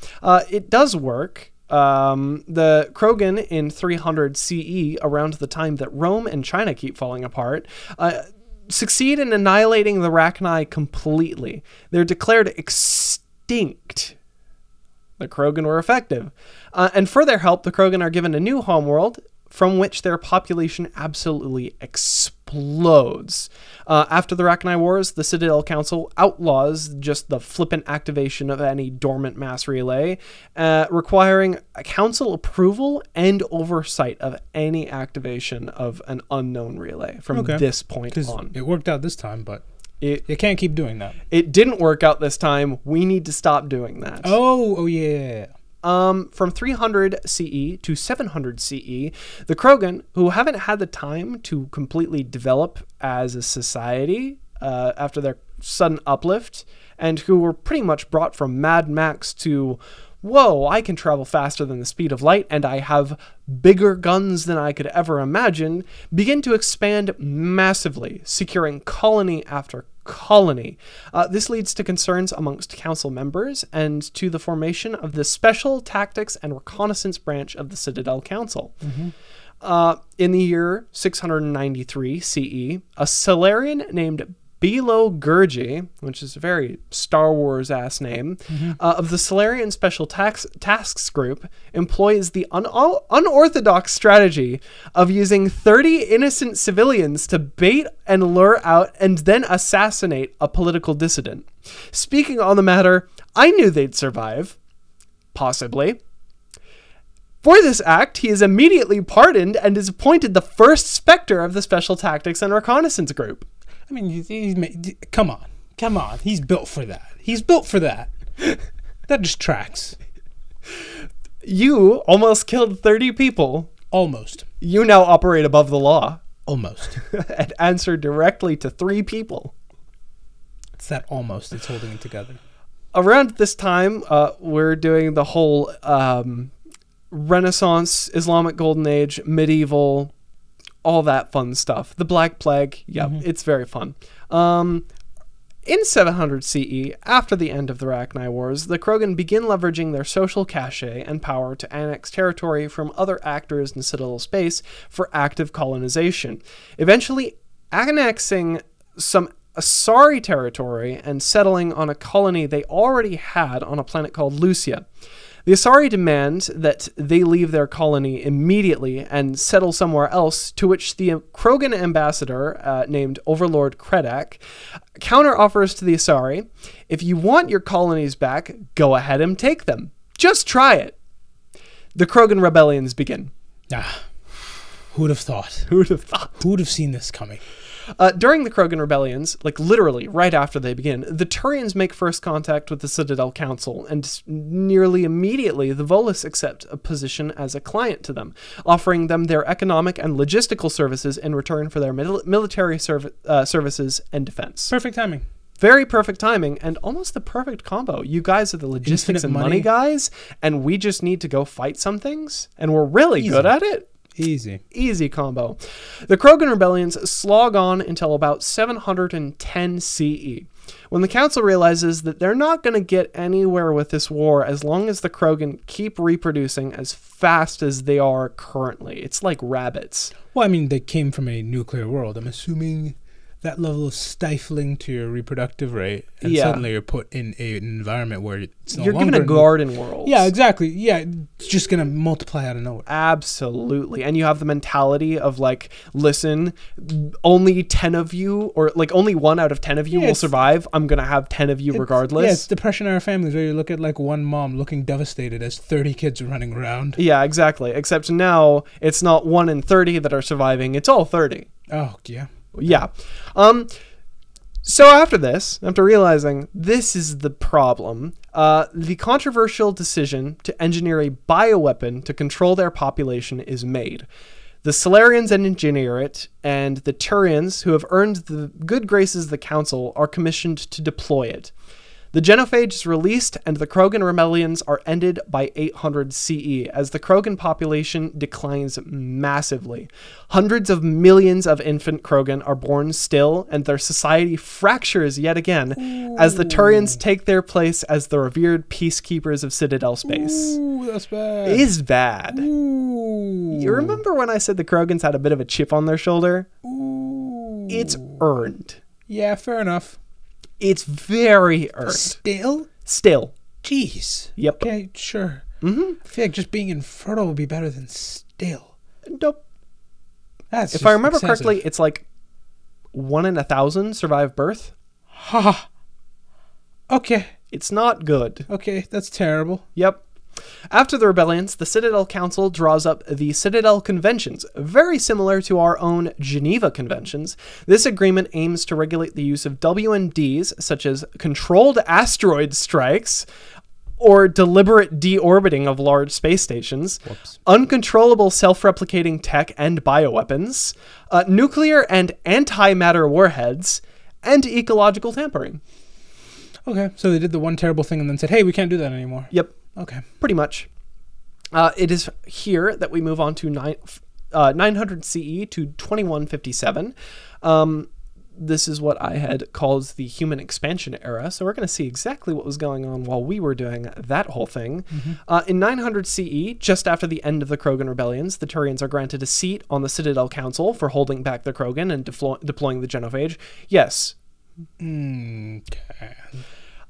it does work. The Krogan in 300 CE, around the time that Rome and China keep falling apart, succeed in annihilating the Rachni completely. They're declared extinct. The Krogan were effective. And for their help, the Krogan are given a new homeworld from which their population absolutely explodes. After the Rachni Wars, the Citadel Council outlaws just the flippant activation of any dormant mass relay, requiring a council approval and oversight of any activation of an unknown relay from this point on. It worked out this time, but you can't keep doing that. It didn't work out this time. We need to stop doing that. Oh yeah. From 300 CE to 700 CE, the Krogan, who haven't had the time to completely develop as a society after their sudden uplift, and who were pretty much brought from Mad Max to, whoa, I can travel faster than the speed of light, and I have bigger guns than I could ever imagine, begin to expand massively, securing colony after colony. This leads to concerns amongst council members and to the formation of the Special Tactics and Reconnaissance Branch of the Citadel Council. In the year 693 CE, a Solarian named Bilo Gurgi, which is a very Star Wars-ass name, of the Solarian Special Tasks Group, employs the unorthodox strategy of using 30 innocent civilians to bait and lure out and then assassinate a political dissident. Speaking on the matter, I knew they'd survive. Possibly. For this act, he is immediately pardoned and is appointed the first Spectre of the Special Tactics and Reconnaissance Group. I mean, come on. He's built for that. That just tracks. You almost killed 30 people. Almost. You now operate above the law. Almost. And answer directly to 3 people. It's that almost that's holding it together. Around this time, we're doing the whole Renaissance, Islamic Golden Age, medieval, all that fun stuff. The Black Plague, it's very fun. In 700 CE, after the end of the Rachni Wars, the Krogan begin leveraging their social cachet and power to annex territory from other actors in Citadel space for active colonization, eventually annexing some Asari territory and settling on a colony they already had on a planet called Lucia. The Asari demand that they leave their colony immediately and settle somewhere else, to which the Krogan ambassador, named Overlord Kredak, counter-offers to the Asari, if you want your colonies back, go ahead and take them. Just try it. The Krogan rebellions begin. Who'd have thought? Who'd have thought? Who'd have seen this coming? During the Krogan rebellions, like literally right after they begin, the Turians make first contact with the Citadel Council, and nearly immediately the Volus accept a position as a client to them, offering them their economic and logistical services in return for their military services and defense. Perfect timing. Very perfect timing, and almost the perfect combo. You guys are the logistics and money guys, and we just need to go fight some things, and we're really good at it. Easy combo. The Krogan rebellions slog on until about 710 CE, when the council realizes that they're not going to get anywhere with this war as long as the Krogan keep reproducing as fast as they are currently. It's like rabbits. Well, I mean, they came from a nuclear world. I'm assuming that level of stifling to your reproductive rate, and Yeah. suddenly you're put in an environment where it's no You're given longer a garden world. Yeah, exactly. Yeah, it's just gonna multiply out of nowhere. Absolutely. And you have the mentality of like, listen, only 10 of you, or like only 1 out of 10 of you will it's- survive. I'm going to have 10 of you regardless. Yeah, it's depression era families where you look at like one mom looking devastated as 30 kids are running around. Yeah, exactly. Except now it's not 1 in 30 that are surviving. It's all 30. Oh, yeah. Yeah. So after this, after realizing this is the problem, the controversial decision to engineer a bioweapon to control their population is made. The Solarians engineer it, and the Turians, who have earned the good graces of the Council, are commissioned to deploy it. The genophage is released, and the Krogan rebellions are ended by 800 CE, as the Krogan population declines massively. Hundreds of millions of infant Krogan are born still, and their society fractures yet again, as the Turians take their place as the revered peacekeepers of Citadel space. Ooh, that's bad. Is bad. Ooh. You remember when I said the Krogans had a bit of a chip on their shoulder? Ooh. It's earned. Yeah, fair enough. It's very earned. Still. Jeez. Yep. Okay, sure. Mm-hmm. I feel like just being infertile would be better than still. Nope. That's If I just remember excessive. correctly, it's like 1 in 1,000 survive birth. Ha. Okay. It's not good. Okay, that's terrible. Yep. After the rebellions, the Citadel Council draws up the Citadel Conventions, very similar to our own Geneva Conventions. This agreement aims to regulate the use of WMDs, such as controlled asteroid strikes, or deliberate deorbiting of large space stations, uncontrollable self-replicating tech and bioweapons, nuclear and antimatter warheads, and ecological tampering. Okay, so they did the one terrible thing and then said, hey, we can't do that anymore. Yep. Okay. Pretty much. It is here that we move on to 900 CE to 2157. This is what I had called the human expansion era. So we're going to see exactly what was going on while we were doing that whole thing. In 900 CE, just after the end of the Krogan rebellions, the Turians are granted a seat on the Citadel Council for holding back the Krogan and deploying the genophage. Yes. Okay.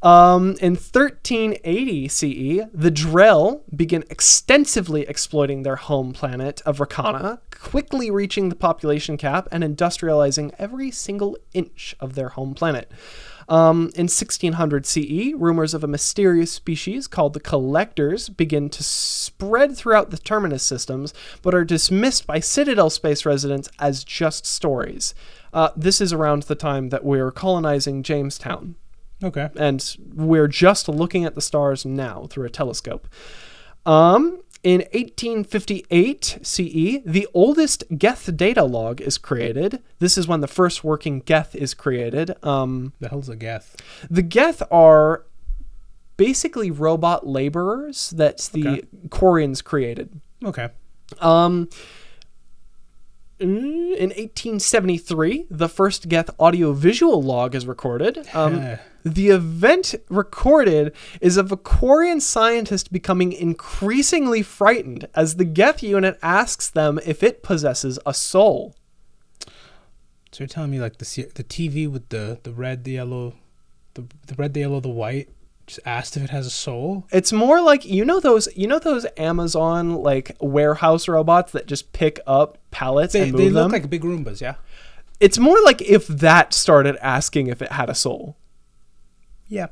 In 1380 CE, the Drell begin extensively exploiting their home planet of Rakana, quickly reaching the population cap and industrializing every single inch of their home planet. In 1600 CE, rumors of a mysterious species called the Collectors begin to spread throughout the Terminus systems, but are dismissed by Citadel space residents as just stories. This is around the time that we're colonizing Jamestown. Okay. And we're just looking at the stars now through a telescope. In 1858 CE, the oldest Geth data log is created. This is when the first working Geth is created. The hell's a Geth? The Geth are basically robot laborers that the Quarians created. Okay. In 1873, the first Geth audio-visual log is recorded. The event recorded is of a Quarian scientist becoming increasingly frightened as the Geth unit asks them if it possesses a soul. So you're telling me like the TV with the red, the yellow, the red, the yellow, the white just asked if it has a soul? It's more like you know those Amazon like warehouse robots that just pick up pallets and move them? They look like big Roombas, yeah? It's more like if that started asking if it had a soul. Yeah.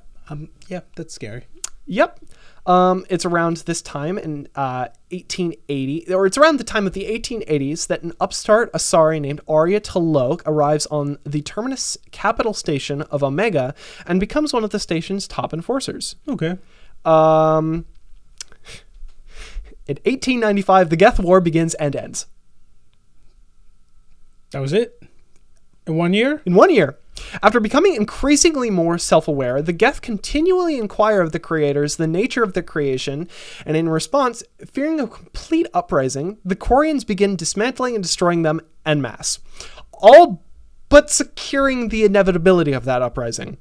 Yeah, that's scary. Yep. It's around this time in 1880, or it's around the time of the 1880s that an upstart Asari named Arya Talok arrives on the terminus capital station of Omega and becomes one of the station's top enforcers. Okay. In 1895, the Geth War begins and ends. That was it? In 1 year? In 1 year. After becoming increasingly more self-aware, the Geth continually inquire of the creators the nature of the creation, and in response, fearing a complete uprising, the Quarians begin dismantling and destroying them en masse, all but securing the inevitability of that uprising.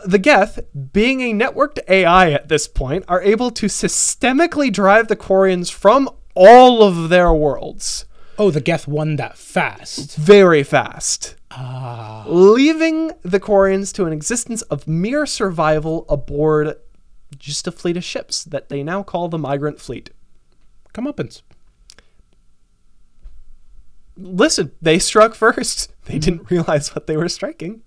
The Geth, being a networked AI at this point, are able to systemically drive the Quarians from all of their worlds. Oh, the Geth won that fast. Very fast. leaving the Quarians to an existence of mere survival aboard just a fleet of ships that they now call the Migrant Fleet. Comeuppance. Listen, they struck first. They didn't realize what they were striking.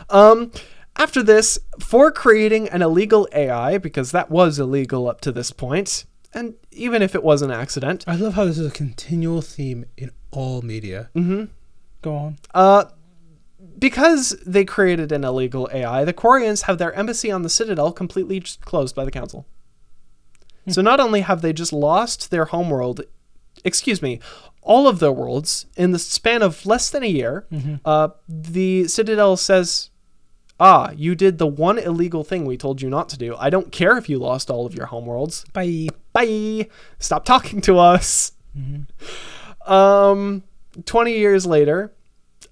After this, for creating an illegal AI, because that was illegal up to this point, and even if it was an accident. I love how this is a continual theme in all media. Mm-hmm. Go on. Because they created an illegal AI, the Quarians have their embassy on the Citadel completely just closed by the Council. So not only have they just lost their homeworld, all of their worlds in the span of less than a year, the Citadel says, you did the one illegal thing we told you not to do. I don't care if you lost all of your homeworlds. Bye. Bye. Stop talking to us. 20 years later,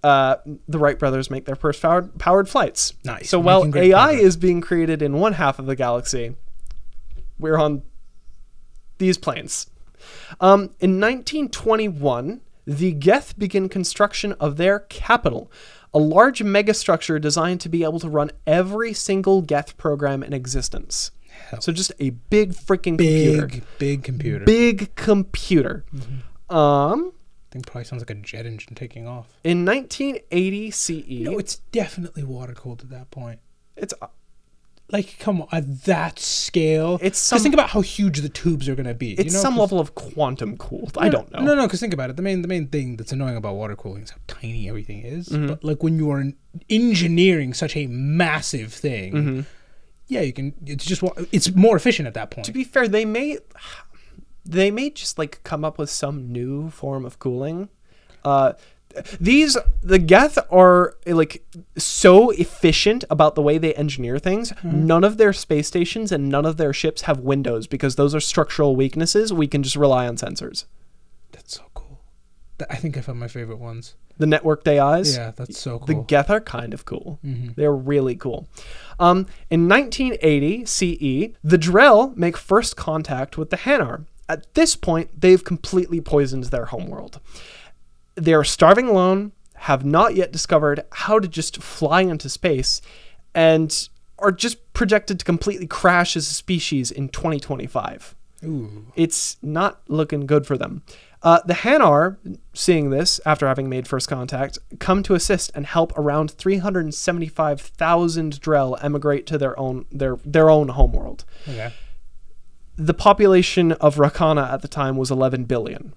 the Wright brothers make their first powered flights. Nice. So while AI is being created in one half of the galaxy, we're on these planes. In 1921, the Geth begin construction of their capital, a large megastructure designed to be able to run every single Geth program in existence. So just a big freaking computer. Big computer. Big computer. I think probably sounds like a jet engine taking off. In 1980 CE... No, it's definitely water-cooled at that point. It's... Like, come on, at that scale. It's because think about how huge the tubes are going to be. It's some level of quantum cooled. I don't know. No, because think about it. The main thing that's annoying about water cooling is how tiny everything is. But like when you are engineering such a massive thing, yeah, you can. It's more efficient at that point. To be fair, they may just like come up with some new form of cooling. The Geth are like so efficient about the way they engineer things. None of their space stations and none of their ships have windows because those are structural weaknesses. We can just rely on sensors. That's so cool. I think I found my favorite ones. The networked AIs? Yeah, that's so cool. The Geth are kind of cool. They're really cool. In 1980 CE, the Drell make first contact with the Hanar. At this point, they've completely poisoned their homeworld. They're starving alone, have not yet discovered how to just fly into space, and are just projected to completely crash as a species in 2025. Ooh. It's not looking good for them. The Hanar, seeing this after having made first contact, come to assist and help around 375,000 Drell emigrate to their own homeworld. Okay. The population of Rakana at the time was 11 billion.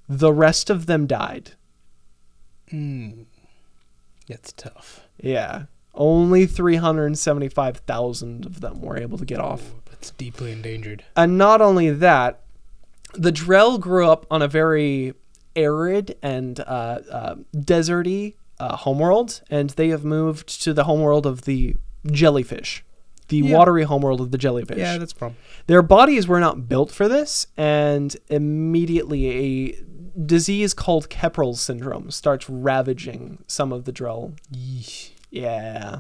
The rest of them died. That's tough. Yeah. Only 375,000 of them were able to get off. That's deeply endangered. And not only that, the Drell grew up on a very arid and deserty homeworld, and they have moved to the homeworld of the jellyfish. The watery homeworld of the jellyfish. Yeah, that's a problem. Their bodies were not built for this, and immediately a disease called Keprel's syndrome starts ravaging some of the Drell. Yeesh. Yeah.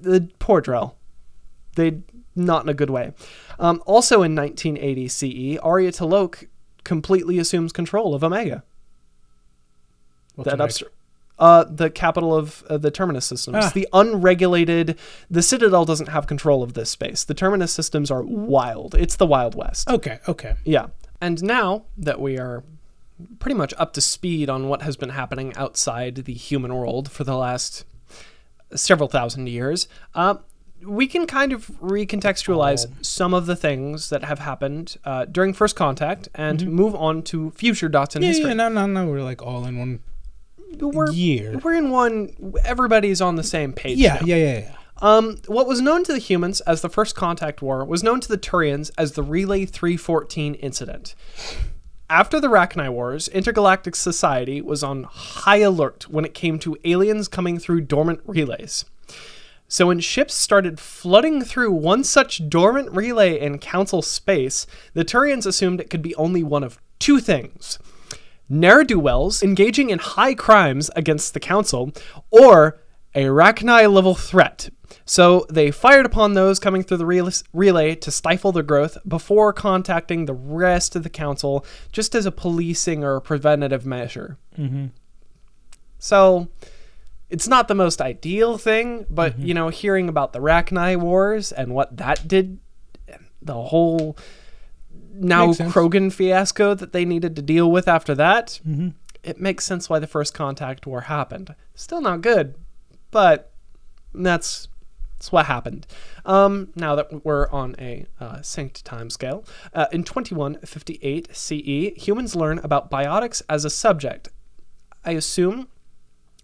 The poor Drell. They not in a good way. Also in 1980 CE, Arya T'Loak completely assumes control of Omega. What's the capital of the Terminus systems. The unregulated... The Citadel doesn't have control of this space. The Terminus systems are wild. It's the Wild West. Okay. Yeah. And now that we are pretty much up to speed on what has been happening outside the human world for the last several thousand years, we can kind of recontextualize some of the things that have happened during First Contact and move on to future dots in history. Yeah, no, we're like all in one year. We're in one... Everybody's on the same page now. Yeah. What was known to the humans as the First Contact War was known to the Turians as the Relay 314 incident. After the Rachni Wars, intergalactic society was on high alert when it came to aliens coming through dormant relays. So when ships started flooding through one such dormant relay in Council space, the Turians assumed it could be only one of two things: ne'er-do-wells engaging in high crimes against the Council, or a Rachni-level threat. So they fired upon those coming through the relay to stifle their growth before contacting the rest of the Council, just as a policing or preventative measure. So it's not the most ideal thing, but, you know, hearing about the Rachni Wars and what that did, the whole now Krogan fiasco that they needed to deal with after that, it makes sense why the First Contact War happened. Still not good, but that's what happened. Now that we're on a synced time scale, in 2158 CE, humans learn about biotics as a subject. I assume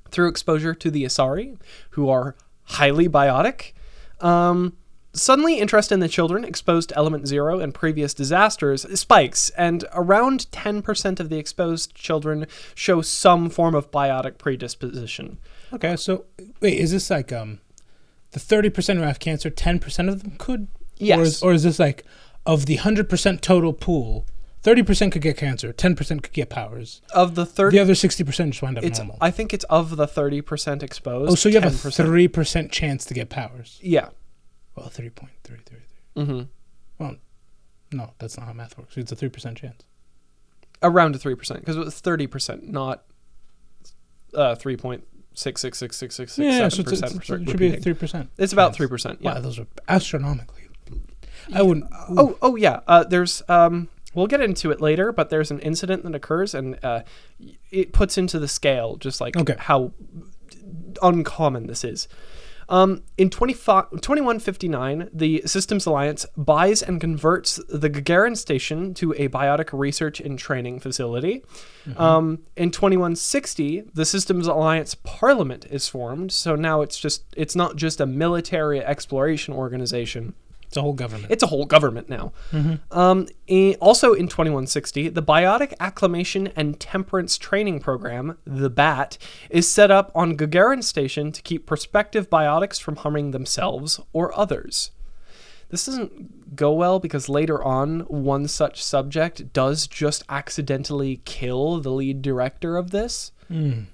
through exposure to the Asari, who are highly biotic. Suddenly, interest in the children exposed to element 0 and previous disasters spikes, and around 10% of the exposed children show some form of biotic predisposition. Okay, so wait, is this like the 30% who have cancer, 10% of them could? Yes. Or is this like of the 100% total pool, 30% could get cancer, 10% could get powers? Of the 30, the other 60% just wind up normal. I think it's of the 30% exposed. Oh, so you have 10%. a 3% chance to get powers. Yeah. Well, 3.333. Mm-hmm. Well, no, that's not how math works. It's a 3% chance. Around a 3%, because it was 30%, not 3.6666667%. Yeah, so it should be 3%. It's about 3%. Yeah, wow, those are astronomically. I wouldn't. Yeah. There's we'll get into it later, but there's an incident that occurs, and it puts into the scale just like how uncommon this is. In 2159, the Systems Alliance buys and converts the Gagarin Station to a biotic research and training facility. In 2160, the Systems Alliance Parliament is formed, so now it's not just a military exploration organization. It's a whole government. It's a whole government now. Also in 2160, the Biotic Acclimation and Temperance Training Program, the BAT, is set up on Gagarin Station to keep prospective biotics from harming themselves or others. This doesn't go well because later on, one such subject does just accidentally kill the lead director of this.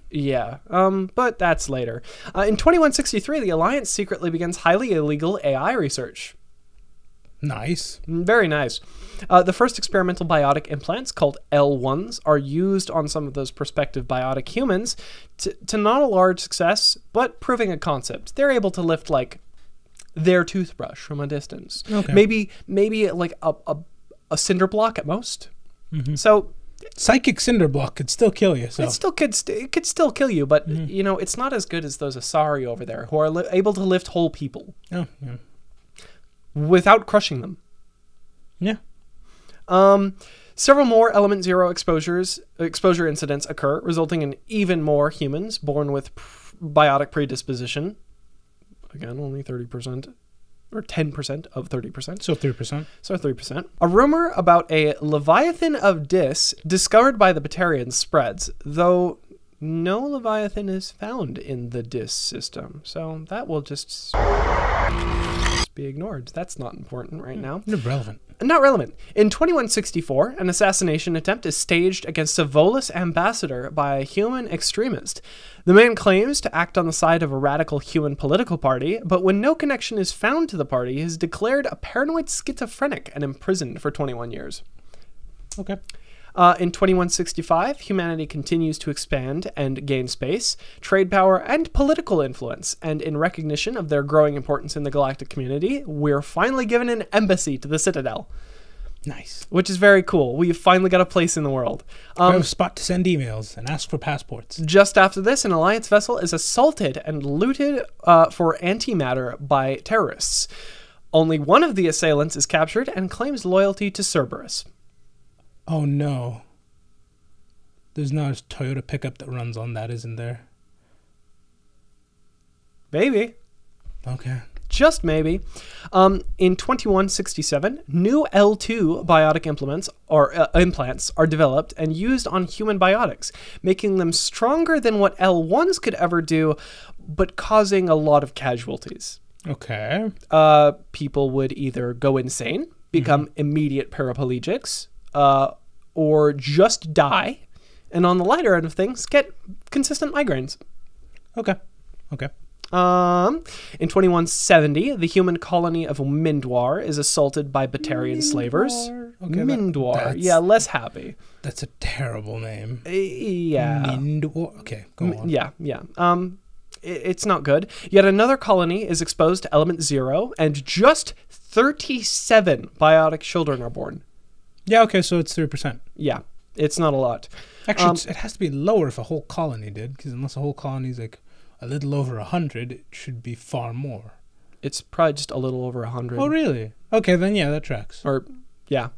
Yeah, but that's later. In 2163, the Alliance secretly begins highly illegal AI research. Nice. Very nice. The first experimental biotic implants, called L1s, are used on some of those prospective biotic humans to not a large success, but proving a concept. They're able to lift, like, their toothbrush from a distance. Okay. Maybe like a cinder block at most. So psychic cinder block could still kill you. So. It could still kill you, but, you know, it's not as good as those Asari over there who are able to lift whole people. Oh, yeah. Without crushing them. Yeah. Several more element 0 exposure incidents occur, resulting in even more humans born with biotic predisposition. Again, only 30%, or 10% of 30%. So 3%. So 3%. A rumor about a Leviathan of Dis discovered by the Batarians spreads, though no Leviathan is found in the Dis system. So that will just be ignored. That's not important right now. Not relevant. In 2164, an assassination attempt is staged against a Volus ambassador by a human extremist. The man claims to act on the side of a radical human political party, but when no connection is found to the party, he is declared a paranoid schizophrenic and imprisoned for 21 years. Okay. In 2165, humanity continues to expand and gain space, trade power, and political influence. And in recognition of their growing importance in the galactic community, we're finally given an embassy to the Citadel. Nice. Which is very cool. We've finally got a place in the world. We have a spot to send emails and ask for passports. Just after this, an Alliance vessel is assaulted and looted for antimatter by terrorists. Only one of the assailants is captured and claims loyalty to Cerberus. Oh no. There's not a Toyota pickup that runs on that, isn't there? Maybe. Okay. Just maybe. In 2167, new L2 biotic implants are developed and used on human biotics, making them stronger than what L1s could ever do, but causing a lot of casualties. Okay. People would either go insane, become immediate paraplegics, or just die, and on the lighter end of things, get consistent migraines. Okay. In 2170, the human colony of Mindwar is assaulted by Batarian slavers. Okay, Mindwar. Yeah, less happy. That's a terrible name. Yeah. Mindwar. Okay, go on. Yeah. It's not good. Yet another colony is exposed to element 0, and just 37 biotic children are born. Yeah, okay, so it's 3%. Yeah, it's not a lot. Actually, it has to be lower if a whole colony did, because unless a whole colony is like a little over 100, it should be far more. It's probably just a little over 100. Oh, really? Okay, then yeah, that tracks. Or, yeah.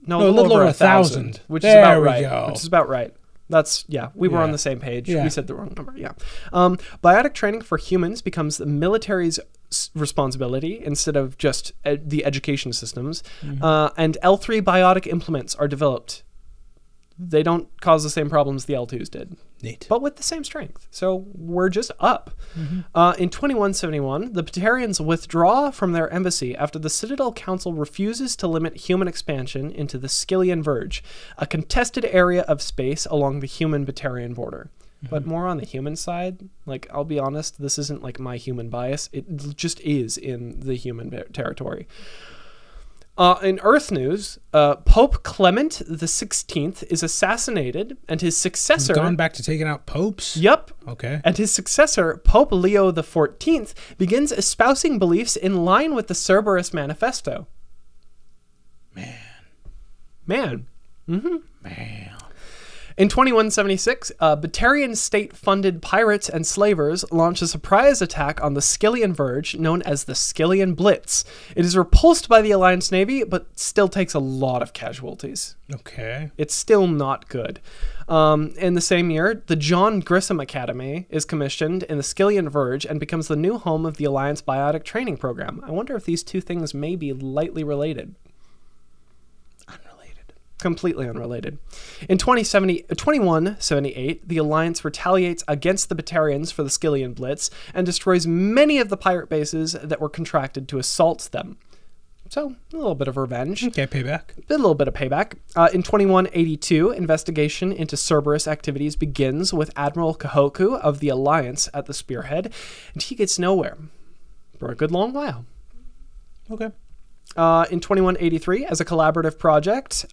No, a little over 1,000. Which There is about we right. go. Which is about right. That's, we were Yeah. on the same page. Yeah. We said the wrong number, yeah. Biotic training for humans becomes the military's responsibility instead of just the education systems. And L3 biotic implements are developed. They don't cause the same problems the L2s did. Neat. But with the same strength. So we're just up. In 2171, the Protheans withdraw from their embassy after the Citadel Council refuses to limit human expansion into the Skyllian Verge, a contested area of space along the human-Batarian border. But more on the human side, like, I'll be honest, this isn't like my human bias. It just is in the human territory. In Earth news, Pope Clement the 16th is assassinated, and his successor... Gone back to taking out popes? Yep. Okay. And his successor, Pope Leo the 14th, begins espousing beliefs in line with the Cerberus Manifesto. Man. In 2176, Batarian state-funded pirates and slavers launch a surprise attack on the Skyllian Verge, known as the Skyllian Blitz. It is repulsed by the Alliance Navy, but still takes a lot of casualties. Okay. It's still not good. In the same year, the John Grissom Academy is commissioned in the Skyllian Verge and becomes the new home of the Alliance Biotic Training Program. I wonder if these two things may be lightly related. Completely unrelated. In 2178, the Alliance retaliates against the Batarians for the Skyllian Blitz and destroys many of the pirate bases that were contracted to assault them. So, a little bit of revenge. Okay, payback. A little bit of payback. In 2182, investigation into Cerberus activities begins with Admiral Kahoku of the Alliance at the spearhead, and he gets nowhere for a good long while. Okay. In 2183, as a collaborative project,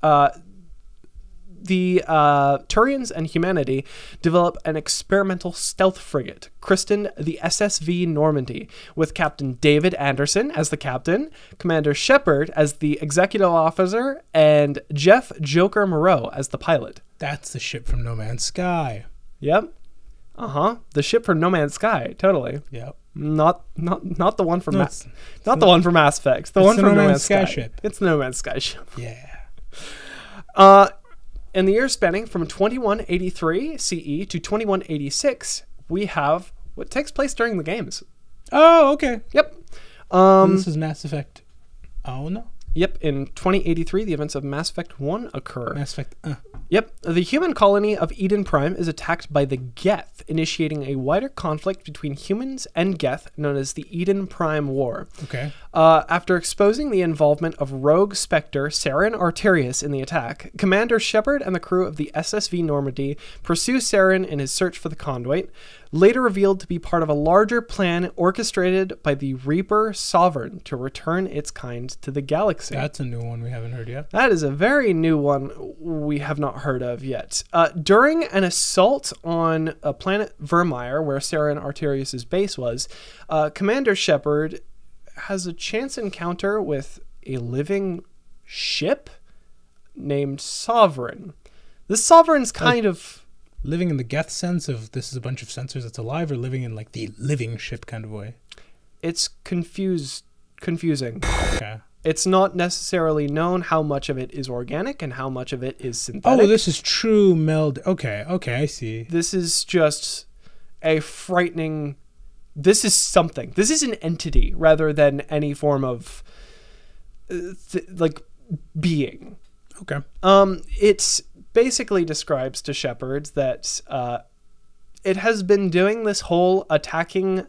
the Turians and humanity develop an experimental stealth frigate, christened the SSV Normandy, with Captain David Anderson as the captain, Commander Shepard as the executive officer, and Jeff Joker Moreau as the pilot. That's the ship from No Man's Sky. Yep. The ship from No Man's Sky. Totally. Yep. Not the one from No, the one from Mass Effect. The one from No Man's Sky ship. It's the No Man's Sky ship. Yeah. In the years spanning from 2183 CE to 2186, we have what takes place during the games. Oh, okay. Yep. This is Mass Effect. Oh, no. Yep. In 2083, the events of Mass Effect 1 occur. Mass Effect. Yep. The human colony of Eden Prime is attacked by the Geth, initiating a wider conflict between humans and Geth known as the Eden Prime War. Okay. After exposing the involvement of rogue Spectre Saren Arterius in the attack, Commander Shepard and the crew of the SSV Normandy pursue Saren in his search for the conduit, later revealed to be part of a larger plan orchestrated by the Reaper Sovereign to return its kind to the galaxy. That's a new one we haven't heard yet. That is a very new one we have not heard of yet. During an assault on a planet Vermeer, where Saren Arterius' base was, Commander Shepard has a chance encounter with a living ship named Sovereign. This Sovereign's kind of... Living in the Geth sense of this is a bunch of sensors that's alive, or living in like the living ship kind of way? It's confusing. Okay. It's not necessarily known how much of it is organic and how much of it is synthetic. Oh, this is true meld. Okay, I see. This is just a frightening... This is something. This is an entity rather than any form of being. Okay. It basically describes to Shepard that it has been doing this whole attacking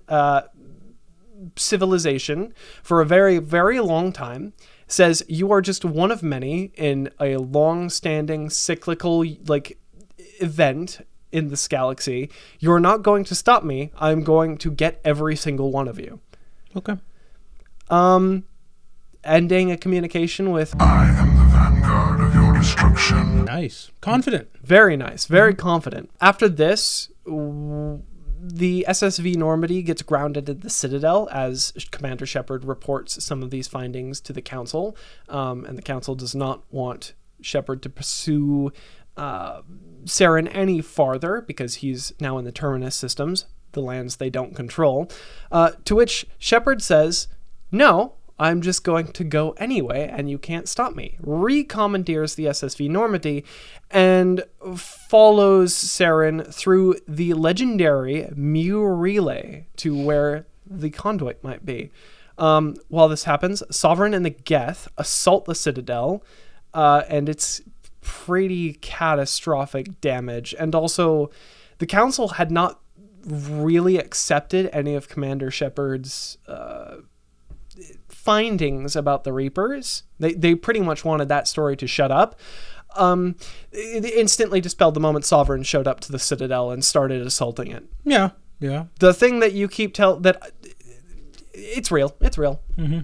civilization for a very, very long time. Says you are just one of many in a long-standing cyclical event in this galaxy. You're not going to stop me. I'm going to get every single one of you. Okay. Ending a communication with I am the Vanguard. destruction. Nice. Confident. Very nice. Very confident. After this, the SSV Normandy gets grounded at the Citadel as Commander Shepard reports some of these findings to the Council. And the Council does not want Shepard to pursue Saren any farther because he's now in the Terminus systems, the lands they don't control. To which Shepard says, "No, I'm just going to go anyway, and you can't stop me." Recommandeers the SSV Normandy and follows Saren through the legendary Mu Relay to where the conduit might be. While this happens, Sovereign and the Geth assault the Citadel, and it's pretty catastrophic damage. And also, the Council had not really accepted any of Commander Shepard's findings about the Reapers. They pretty much wanted that story to shut up. It instantly dispelled the moment Sovereign showed up to the Citadel and started assaulting it. Yeah. The thing that you keep that it's real. It's real. Mm-hmm.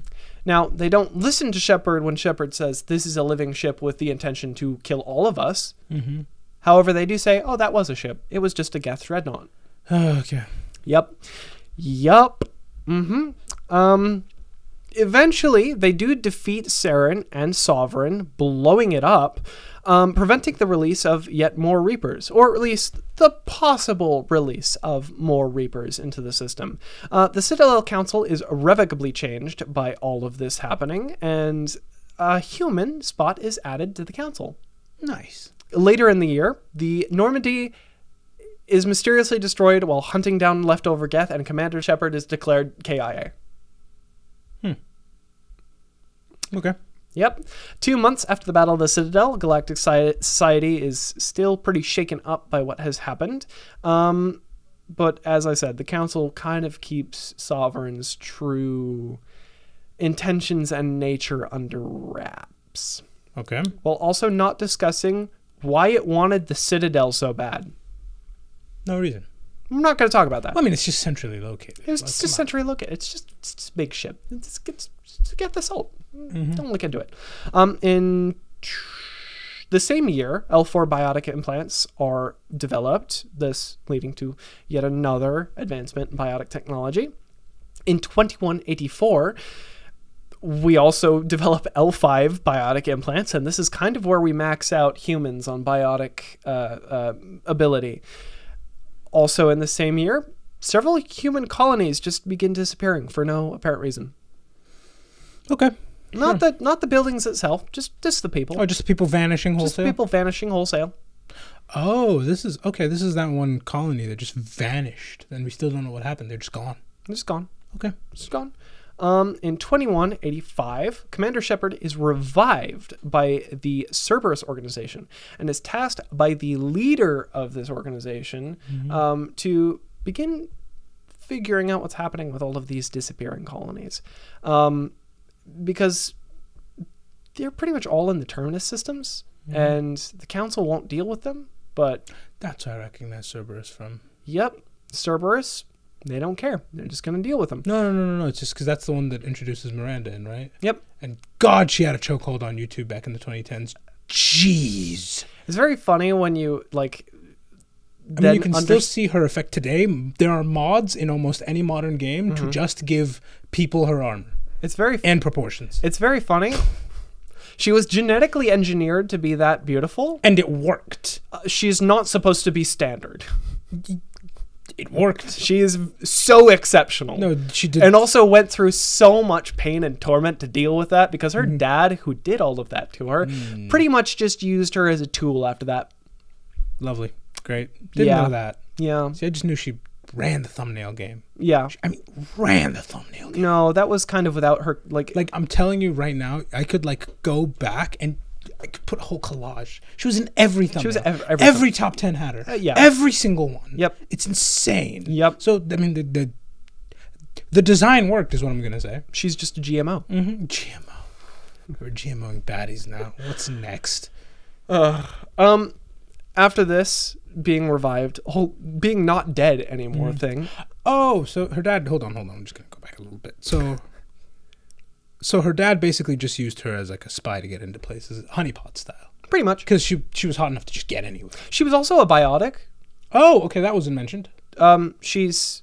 Now, they don't listen to Shepard when Shepard says this is a living ship with the intention to kill all of us. Mm-hmm. However, they do say, "Oh, that was a ship. It was just a Geth dreadnought." Okay. Yep. Mm-hmm. Eventually, they do defeat Saren and Sovereign, blowing it up, preventing the release of yet more Reapers, or at least the possible release of more Reapers into the system. The Citadel Council is irrevocably changed by all of this happening, and a human spot is added to the Council. Nice. Later in the year, the Normandy is mysteriously destroyed while hunting down leftover Geth, and Commander Shepard is declared KIA. Okay. Yep. 2 months after the Battle of the Citadel, Galactic Society is still pretty shaken up by what has happened. But as I said, the Council kind of keeps Sovereign's true intentions and nature under wraps. Okay. While also not discussing why it wanted the Citadel so bad. No reason. I'm not going to talk about that. Well, I mean, it's just centrally located. It's just centrally located. It's just a big ship. It's get the salt. Mm-hmm. Don't look into it. In the same year, L4 biotic implants are developed, this leading to yet another advancement in biotic technology. In 2184, we also develop L5 biotic implants, and this is kind of where we max out humans on biotic ability. Also in the same year, several human colonies just begin disappearing for no apparent reason. Okay. Not the buildings itself, just the people. Oh, just people vanishing wholesale? Just people vanishing wholesale. Oh, this is that one colony that just vanished. And we still don't know what happened. They're just gone. They're just gone. Okay. Just gone. In 2185, Commander Shepard is revived by the Cerberus organization and is tasked by the leader of this organization to begin figuring out what's happening with all of these disappearing colonies. Because they're pretty much all in the Terminus systems, and the Council won't deal with them, but... That's where I recognize Cerberus from. Yep. Cerberus, they don't care. They're just going to deal with them. No. It's just because that's the one that introduces Miranda in, right? Yep. And God, she had a chokehold on YouTube back in the 2010s. Jeez. It's very funny when you, like... I mean, you can still see her effect today. There are mods in almost any modern game to just give people her armor. It's very... And proportions. It's very funny. She was genetically engineered to be that beautiful. And it worked. She's not supposed to be standard. It worked. She is so exceptional. No, she did. And also went through so much pain and torment to deal with that because her dad, who did all of that to her, pretty much just used her as a tool after that. Lovely. Great. Didn't know that. Yeah. See, I just knew she ran the thumbnail game. Yeah. Ran the thumbnail game. No, that was kind of without her, like I'm telling you right now, I could go back and I could put a whole collage. She was in every thumbnail. She was every top 10 had her. Yeah. Every single one. Yep. It's insane. Yep. So, I mean, the design worked is what I'm going to say. She's just a GMO. Mm-hmm. GMO. We're GMOing baddies now. What's next? After this, being revived, being not dead anymore thing. Oh, so her dad, hold on. I'm just going to go back a little bit. So her dad basically just used her as like a spy to get into places, honeypot style. Pretty much. Because she was hot enough to just get anywhere. She was also a biotic. Oh, okay, that wasn't mentioned. She's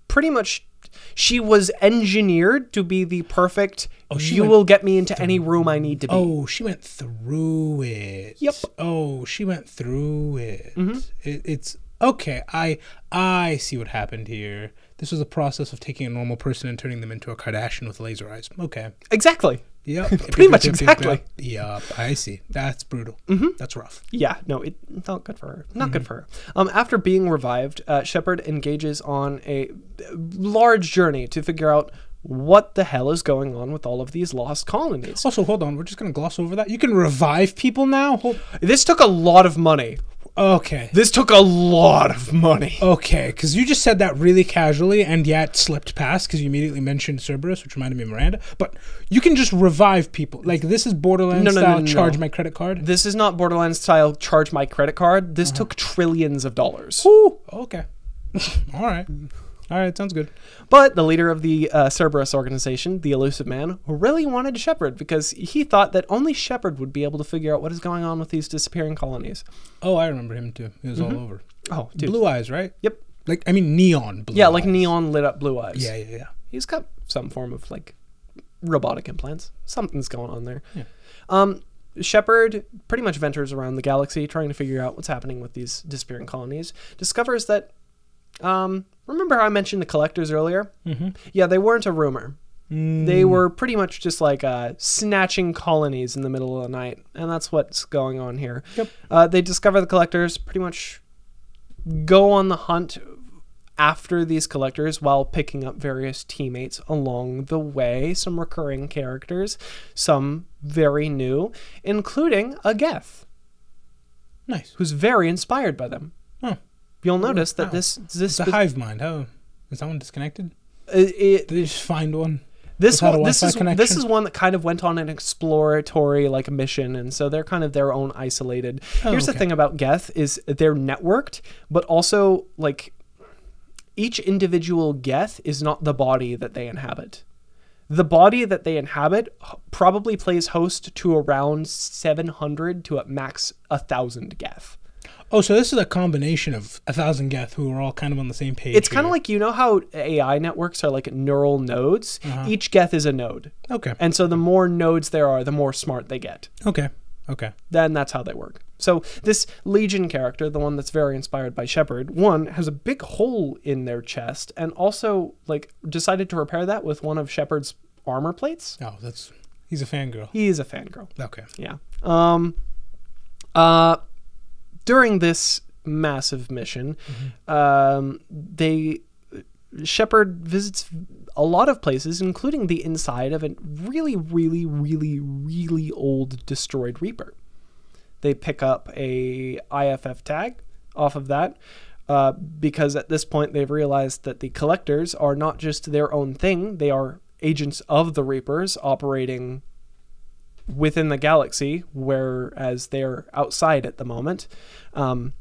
pretty much... She was engineered to be the perfect... you will get me into any room I need to be. Oh, she went through it. Yep. Oh, she went through it. Mm-hmm. It's... Okay, I see what happened here. This was a process of taking a normal person and turning them into a Kardashian with laser eyes. Okay. Exactly. Yep. Pretty much exactly. Yep, I see. That's brutal. That's rough. Yeah, no, not good for her. Not good for her. After being revived, Shepard engages on a large journey to figure out what the hell is going on with all of these lost colonies. Also, hold on. We're just going to gloss over that. You can revive people now? This took a lot of money. Okay. This took a lot of money. Okay, because you just said that really casually and yet slipped past because you immediately mentioned Cerberus, which reminded me of Miranda. But you can just revive people. Like, this is Borderlands style charge my credit card. This is not Borderlands style charge my credit card. This took trillions of dollars. Ooh, okay. All right. All right, sounds good. But the leader of the Cerberus organization, the Elusive Man, really wanted Shepard because he thought that only Shepard would be able to figure out what is going on with these disappearing colonies. Oh, I remember him too. He was all over. Oh, dude. Blue eyes, right? Yep. Like, I mean, neon blue eyes. Yeah, like neon lit up blue eyes. Yeah. He's got some form of, like, robotic implants. Something's going on there. Yeah. Shepard pretty much ventures around the galaxy trying to figure out what's happening with these disappearing colonies. Discovers that... remember how I mentioned the collectors earlier? Yeah, they weren't a rumor. They were pretty much just like snatching colonies in the middle of the night, and that's what's going on here. Yep. They discover the collectors, pretty much go on the hunt after these collectors while picking up various teammates along the way, some recurring characters, some very new, including a Geth. Nice. Who's very inspired by them. Huh. You'll notice that this it's a hive mind. How is that one disconnected? Did they just find one? This is one that kind of went on an exploratory like mission, and so they're kind of their own isolated. Here's the thing about Geth is they're networked, but also like each individual Geth is not the body that they inhabit. The body that they inhabit probably plays host to around 700 to at max 1,000 Geth. Oh, so this is a combination of 1,000 Geth who are all kind of on the same page. It's kind of like, you know how AI networks are like neural nodes? Each Geth is a node. Okay. And so the more nodes there are, the more smart they get. Okay. Then that's how they work. So this Legion character, the one that's very inspired by Shepard, one, has a big hole in their chest and also like decided to repair that with one of Shepard's armor plates. Oh, he's a fangirl. He is a fangirl. Okay. Yeah. During this massive mission, Shepard visits a lot of places, including the inside of a really, really, really, really old destroyed Reaper. They pick up a IFF tag off of that because at this point they've realized that the collectors are not just their own thing. They are agents of the Reapers operating within the galaxy, whereas they're outside at the moment. So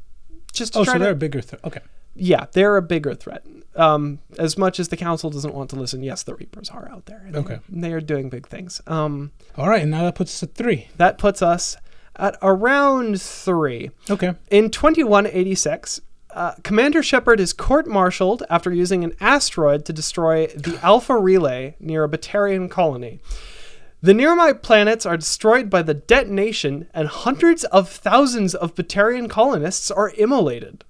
they're a bigger threat. Okay. Yeah, they're a bigger threat. As much as the Council doesn't want to listen, yes, the Reapers are out there. Okay. They are doing big things. All right, and now that puts us at 3. That puts us at around 3. Okay. In 2186, Commander Shepard is court-martialed after using an asteroid to destroy the Alpha Relay near a Batarian colony. The nearby planets are destroyed by the detonation, and hundreds of thousands of Batarian colonists are immolated.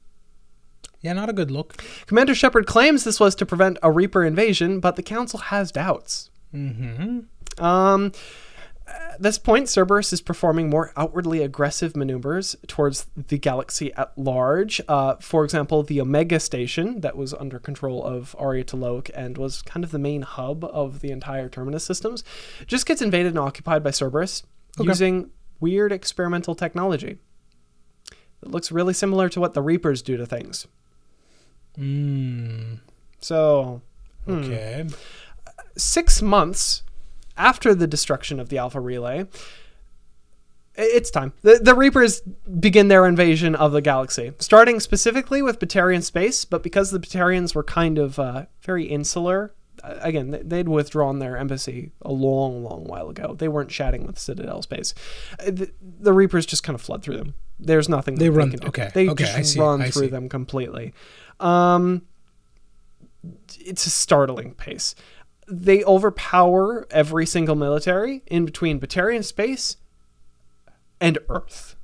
Yeah, not a good look. Commander Shepard claims this was to prevent a Reaper invasion, but the Council has doubts. At this point, Cerberus is performing more outwardly aggressive maneuvers towards the galaxy at large. For example, the Omega Station that was under control of Aria T'Loak and was kind of the main hub of the entire Terminus systems just gets invaded and occupied by Cerberus using weird experimental technology. It looks really similar to what the Reapers do to things. So, okay. 6 months after the destruction of the Alpha Relay, it's time. The Reapers begin their invasion of the galaxy, starting specifically with Batarian space, but because the Batarians were kind of very insular again, they'd withdrawn their embassy a long, long while ago. They weren't chatting with Citadel space. The Reapers just kind of flood through them. There's nothing They that run. they can do. Okay. They Okay. just run through them completely. It's a startling pace. They overpower every single military in between Batarian space and Earth.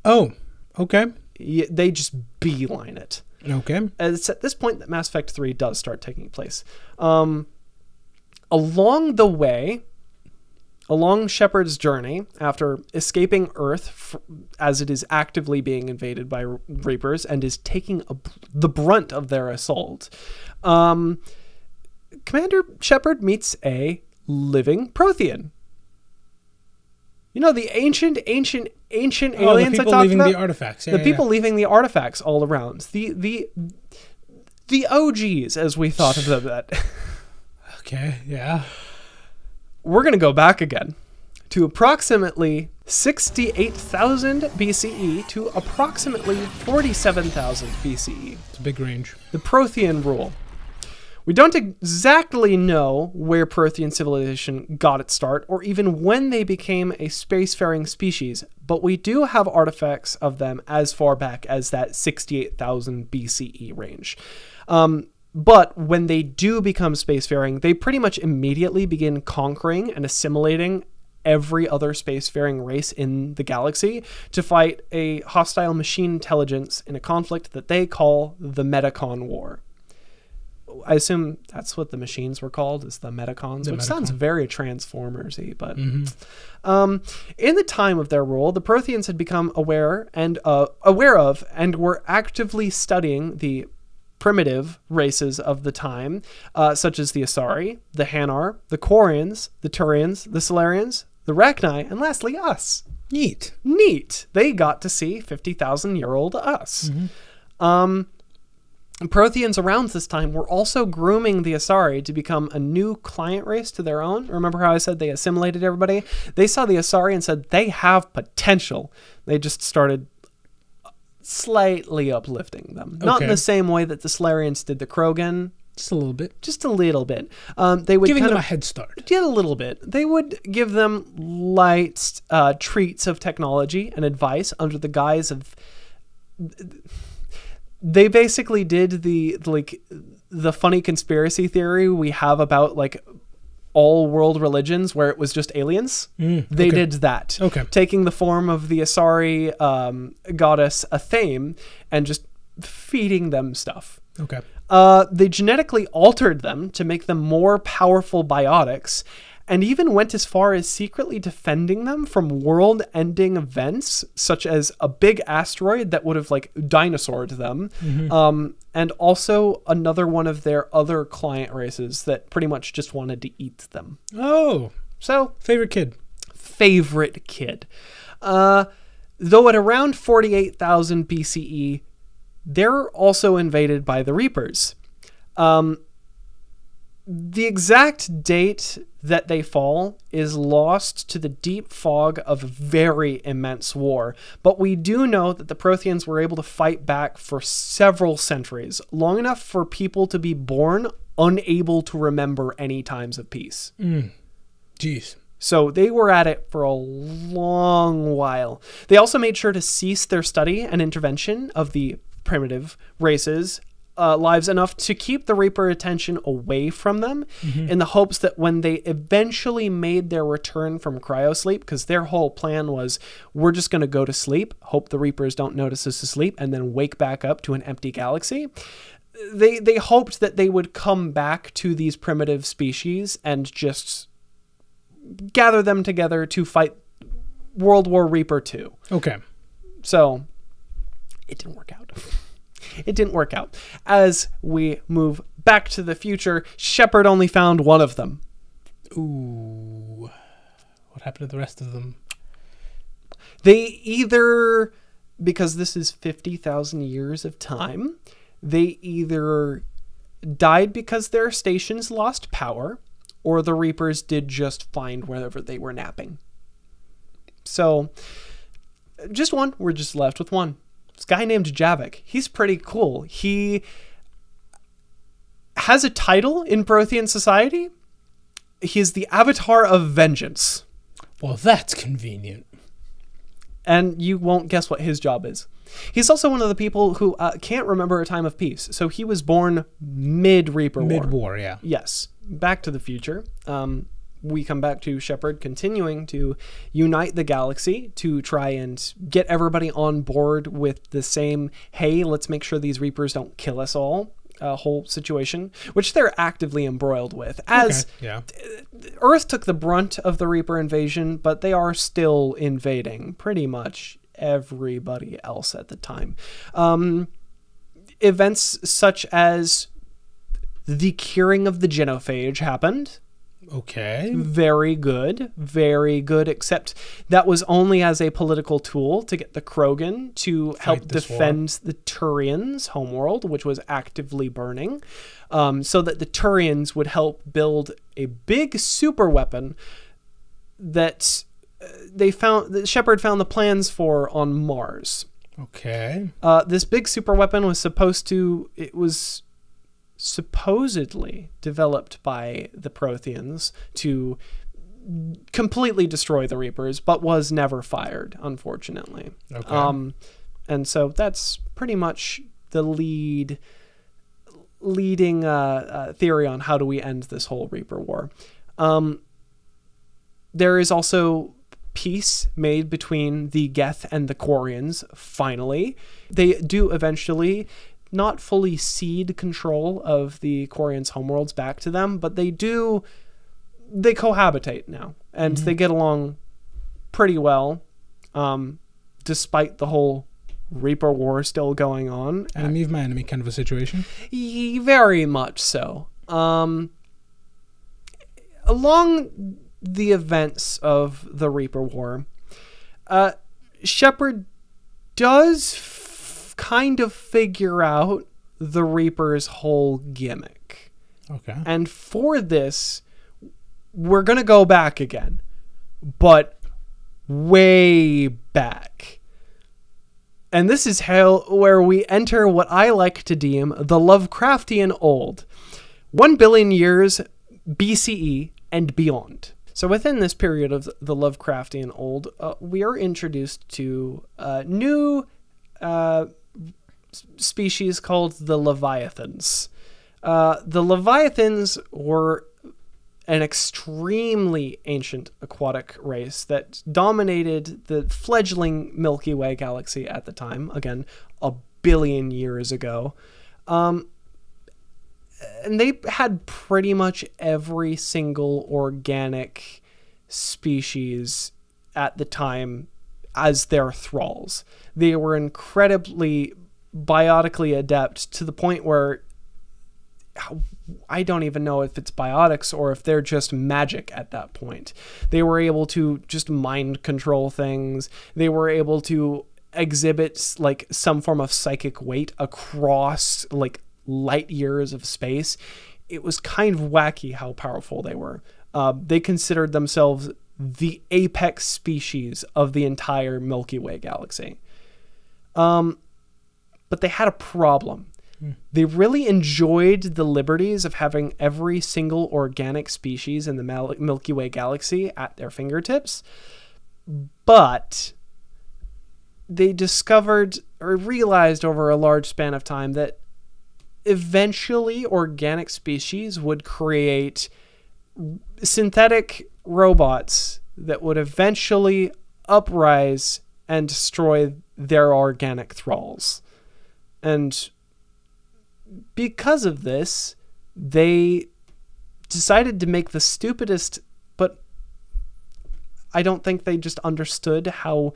Oh. Okay. They just beeline it. Okay. It's at this point that Mass Effect 3 does start taking place. Along the way, along Shepard's journey, after escaping Earth as it is actively being invaded by Reapers and is taking the brunt of their assault, Commander Shepard meets a living Prothean. You know, the ancient aliens the people I talked leaving about? the artifacts. Yeah, The yeah, people yeah. leaving the artifacts all around. The OGs, as we thought of them. Okay. Yeah. We're going to go back again to approximately 68,000 BCE to approximately 47,000 BCE. It's a big range. The Prothean rule. We don't exactly know where Prothean civilization got its start, or even when they became a spacefaring species, but we do have artifacts of them as far back as that 68,000 BCE range. But when they do become spacefaring, they pretty much immediately begin conquering and assimilating every other spacefaring race in the galaxy to fight a hostile machine intelligence in a conflict that they call the Metacon War. I assume that's what the machines were called, is the Metacons, which sounds very Transformers-y, but in the time of their rule, the Protheans had become aware of and were actively studying the primitive races of the time, such as the Asari, the Hanar, the Quarians, the Turians, the Solarians, the Rachni, and lastly us. Neat. They got to see 50,000-year-old us. Protheans around this time were also grooming the Asari to become a new client race to their own. Remember how I said they assimilated everybody? They saw the Asari and said they have potential. They just started slightly uplifting them. Not in the same way that the Solarians did the Krogan. Just a little bit. Just a little bit. They would Giving kind them of a head start. get a little bit. They would give them light treats of technology and advice under the guise of... They basically did the funny conspiracy theory we have about like all world religions where it was just aliens. They did that. Okay. Taking the form of the Asari goddess Athame and just feeding them stuff. Okay. They genetically altered them to make them more powerful biotics, and even went as far as secretly defending them from world-ending events, such as a big asteroid that would have, like, dinosaured them, and also another one of their other client races that pretty much just wanted to eat them. Oh. So, Favorite kid. Though at around 48,000 BCE, they're also invaded by the Reapers. The exact date that they fall is lost to the deep fog of a very immense war, but we do know that the Protheans were able to fight back for several centuries, long enough for people to be born unable to remember any times of peace. Jeez. So they were at it for a long while. They also made sure to cease their study and intervention of the primitive races' lives enough to keep the Reaper attention away from them in the hopes that when they eventually made their return from cryosleep, because their whole plan was, we're just going to go to sleep, hope the Reapers don't notice us asleep, and then wake back up to an empty galaxy. They hoped that they would come back to these primitive species and just gather them together to fight World War Reaper 2. Okay. So it didn't work out. It didn't work out. As we move back to the future, Shepard only found one of them. Ooh. What happened to the rest of them? They either, because this is 50,000 years of time, they either died because their stations lost power, or the Reapers did just fine wherever they were napping. So, just one. We're just left with one. This guy named Javik. He's pretty cool. He has a title in Prothean society. He is the Avatar of Vengeance. Well, that's convenient. And you won't guess what his job is. He's also one of the people who can't remember a time of peace. So he was born mid-Reaper War. Mid-war, yeah. Yes. Back to the future. We come back to Shepard continuing to unite the galaxy to try and get everybody on board with the same, hey, let's make sure these Reapers don't kill us all, whole situation, which they're actively embroiled with. As Earth took the brunt of the Reaper invasion, but they are still invading pretty much everybody else at the time. Events such as the curing of the genophage happened. Okay. Very good, except that was only as a political tool to get the Krogan to help defend the Turians' homeworld, which was actively burning, so that the Turians would help build a big super weapon that that Shepard found the plans for on Mars. Okay. This big super weapon was supposedly developed by the Protheans to completely destroy the Reapers, but was never fired, unfortunately. Okay. And so that's pretty much the leading theory on how do we end this whole Reaper War. There is also peace made between the Geth and the Quarians, finally. They do eventually not fully cede control of the Quarians' homeworlds back to them, but they cohabitate now, and they get along pretty well, despite the whole Reaper War still going on. Enemy of my enemy kind of a situation? Very much so. Along the events of the Reaper War, Shepard does kind of figure out the Reaper's whole gimmick. Okay. And for this, we're going to go back again, but way back. And this is where we enter what I like to deem the Lovecraftian old. 1 billion years BCE and beyond. So within this period of the Lovecraftian old, we are introduced to a new species called the Leviathans. The Leviathans were an extremely ancient aquatic race that dominated the fledgling Milky Way galaxy at the time, again, 1 billion years ago. And they had pretty much every single organic species at the time as their thralls. They were incredibly biotically adept to the point where I don't even know if it's biotics or if they're just magic at that point. They were able to just mind control things. They were able to exhibit like some form of psychic weight across like light years of space. It was kind of wacky how powerful they were. They considered themselves the apex species of the entire Milky Way galaxy. But they had a problem. They really enjoyed the liberties of having every single organic species in the Milky Way galaxy at their fingertips. But they discovered or realized over a large span of time that eventually organic species would create synthetic robots that would eventually uprise and destroy their organic thralls. And because of this, they decided to make the stupidest, but I don't think they just understood how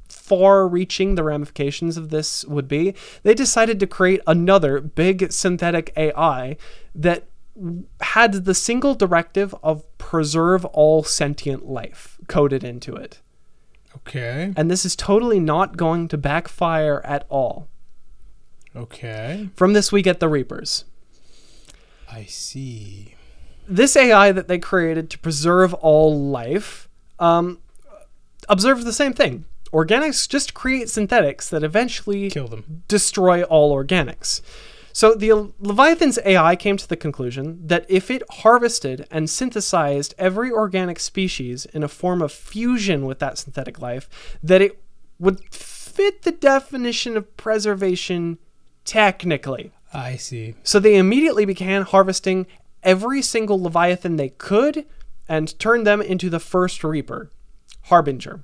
far-reaching the ramifications of this would be. They decided to create another big synthetic AI that had the single directive of preserve all sentient life coded into it. Okay. And this is totally not going to backfire at all. Okay. From this, we get the Reapers. I see. This AI that they created to preserve all life observed the same thing. Organics just create synthetics that eventually Kill them. destroy all organics. So the Leviathans AI came to the conclusion that if it harvested and synthesized every organic species in a form of fusion with that synthetic life, that it would fit the definition of preservation technically. I see. So they immediately began harvesting every single Leviathan they could and turned them into the first Reaper, Harbinger.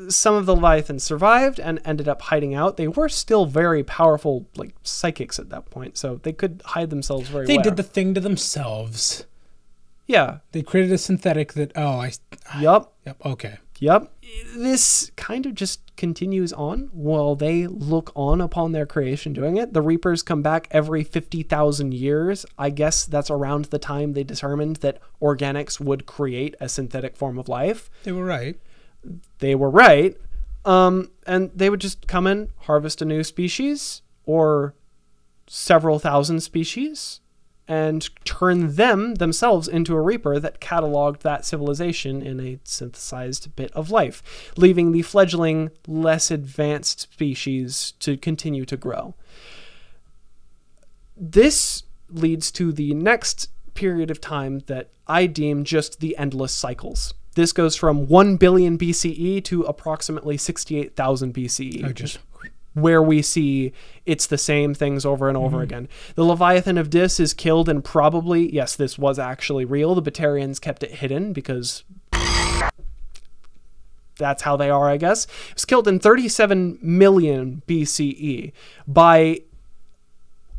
Some of the Leviathans survived and ended up hiding out. They were still very powerful, like, psychics at that point, so they could hide themselves very well. They did the thing to themselves. Yeah. They created a synthetic that, Yup. Yep, okay. Yep. This kind of just continues on while they look on upon their creation doing it. The Reapers come back every 50,000 years. I guess that's around the time they determined that organics would create a synthetic form of life. They were right. They were right. And they would just come in, harvest a new species or several thousand species and turn themselves into a Reaper that cataloged that civilization in a synthesized bit of life, leaving the fledgling, less advanced species to continue to grow. This leads to the next period of time that I deem just the endless cycles. This goes from 1 billion BCE to approximately 68,000 BCE. Oh, just where we see it's the same things over and over again. The Leviathan of Dis is killed and probably, yes, this was actually real. The Batarians kept it hidden because that's how they are, I guess. It was killed in 37 million BCE by,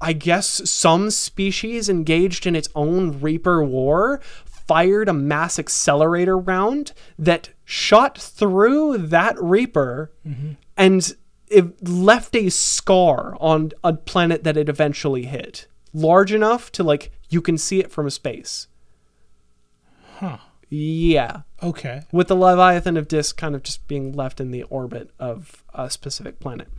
I guess, some species engaged in its own Reaper war, fired a mass accelerator round that shot through that Reaper and it left a scar on a planet that it eventually hit. Large enough to, like, you can see it from space. Huh. Yeah. Okay. With the Leviathan of Dis kind of just being left in the orbit of a specific planet.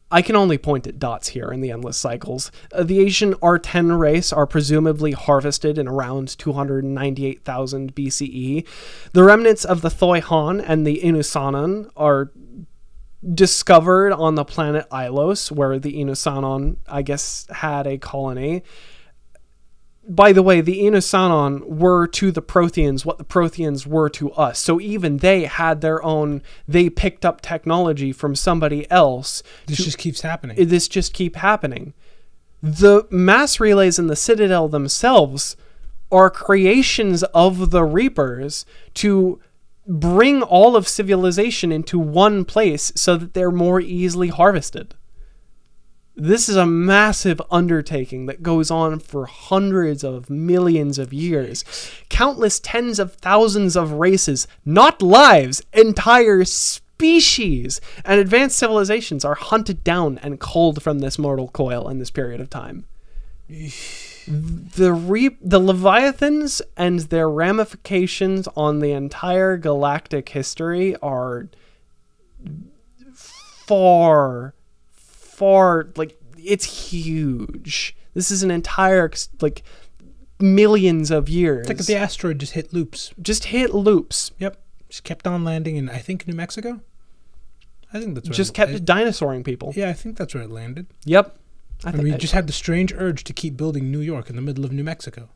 I can only point at dots here in the endless cycles. The Asian R10 race are presumably harvested in around 298,000 BCE. The remnants of the Thoi Han and the Inusanan are discovered on the planet Ilos, where the Inusanan, I guess, had a colony. By the way, the Inusanan were to the Protheans what the Protheans were to us. So even they had their own, they picked up technology from somebody else. This just keeps happening. This just keep happening. The mass relays in the Citadel themselves are creations of the Reapers to bring all of civilization into one place so that they're more easily harvested. This is a massive undertaking that goes on for hundreds of millions of years. Countless tens of thousands of races, not lives, entire species, and advanced civilizations are hunted down and culled from this mortal coil in this period of time. The Leviathans and their ramifications on the entire galactic history are far, like, it's huge. This is an entire, like, millions of years. It's like if the asteroid just hit loops. Yep. Just kept on landing in, I think, New Mexico? I think that's where just kept dinosauring people. Yeah, I think that's where it landed. Yep. And we just had the strange urge to keep building New York in the middle of New Mexico.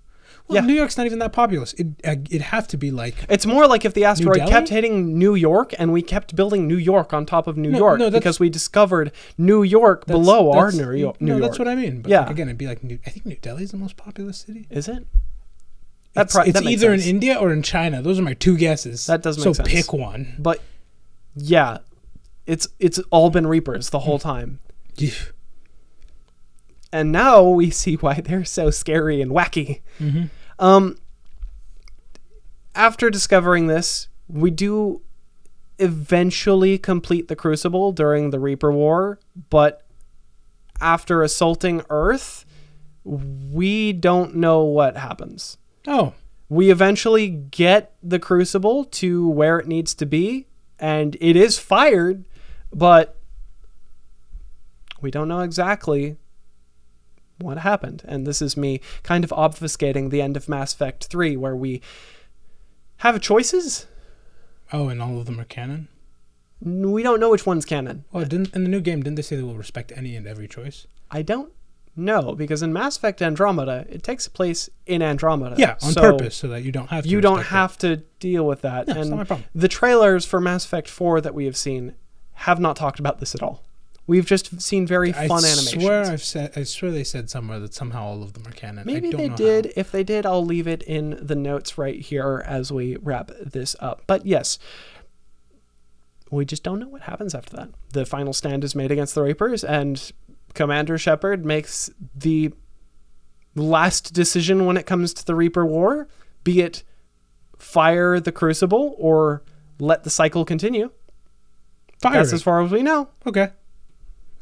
Well, yeah. New York's not even that populous. It'd have to be like... It's more like if the asteroid Delhi? kept hitting New York and we kept building New York on top of New York because we discovered New York below our New York. No, that's what I mean. But yeah. Again, it'd be like... I think New Delhi's the most populous city. Is it? It's either in India or in China. Those are my two guesses. That does make sense. So pick one. But, yeah, it's all been Reapers the whole time. And now we see why they're so scary and wacky. After discovering this, we do eventually complete the Crucible during the Reaper War, but after assaulting Earth, we don't know what happens. Oh. We eventually get the Crucible to where it needs to be, and it is fired, but we don't know exactly what happened. And this is me kind of obfuscating the end of Mass Effect 3, where we have choices. Oh, and all of them are canon? We don't know which one's canon. Well, in the new game, didn't they say they will respect any and every choice? I don't know, because in Mass Effect Andromeda, it takes place in Andromeda. Yeah, on purpose, so that you don't have to. You don't have to deal with that. No, and it's not my problem. the trailers for Mass Effect 4 that we have seen have not talked about this at all. We've just seen very fun animations. I swear they said somewhere that somehow all of them are canon. Maybe I don't they know did. how. If they did, I'll leave it in the notes right here as we wrap this up. But yes, we just don't know what happens after that. The final stand is made against the Reapers, and Commander Shepard makes the last decision when it comes to the Reaper War, be it fire the Crucible or let the cycle continue. That's as far as we know. Okay.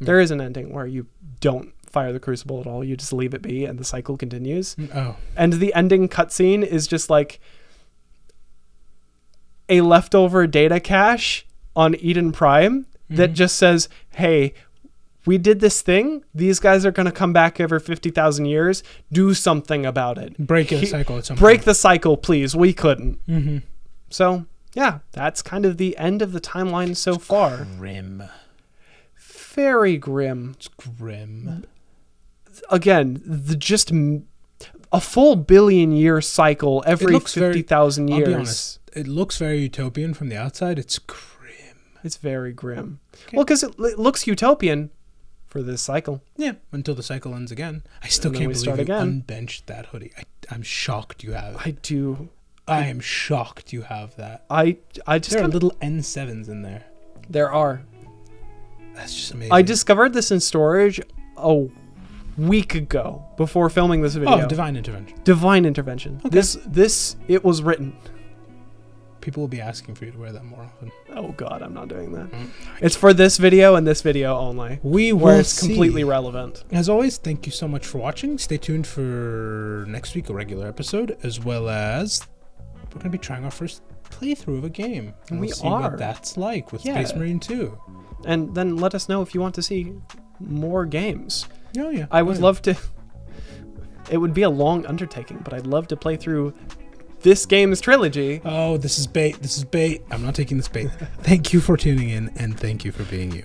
There is an ending where you don't fire the Crucible at all. You just leave it be and the cycle continues. Oh. And the ending cutscene is just like a leftover data cache on Eden Prime that just says, hey, we did this thing. These guys are going to come back every 50,000 years. Do something about it. Break the cycle at some Break point. the cycle, please. We couldn't. Mm-hmm. So, yeah, that's kind of the end of the timeline so far. Grim. Very grim. It's grim. Again, a full billion-year cycle every 50,000 years. I'll be honest. It looks very utopian from the outside. It's grim. It's very grim. Okay. Well, because it looks utopian for this cycle. Yeah, until the cycle ends again. I still can't believe you unbenched that hoodie. I'm shocked you have it. I am shocked you have that. I just there are little N7s in there. There are. That's just amazing. I discovered this in storage a week ago before filming this video. Oh, divine intervention. Divine intervention. Okay. This it was written. People will be asking for you to wear that more often. Oh God, I'm not doing that. It's for this video and this video only. We will where it's see. Completely relevant. As always, thank you so much for watching. Stay tuned for next week, a regular episode, as well as we're going to be trying our first playthrough of a game. And we'll see what that's like with Space Marine 2. And then let us know if you want to see more games. Oh yeah. I would love to. It would be a long undertaking, but I'd love to play through this game's trilogy. Oh, this is bait. This is bait. I'm not taking this bait. Thank you for tuning in, and thank you for being you.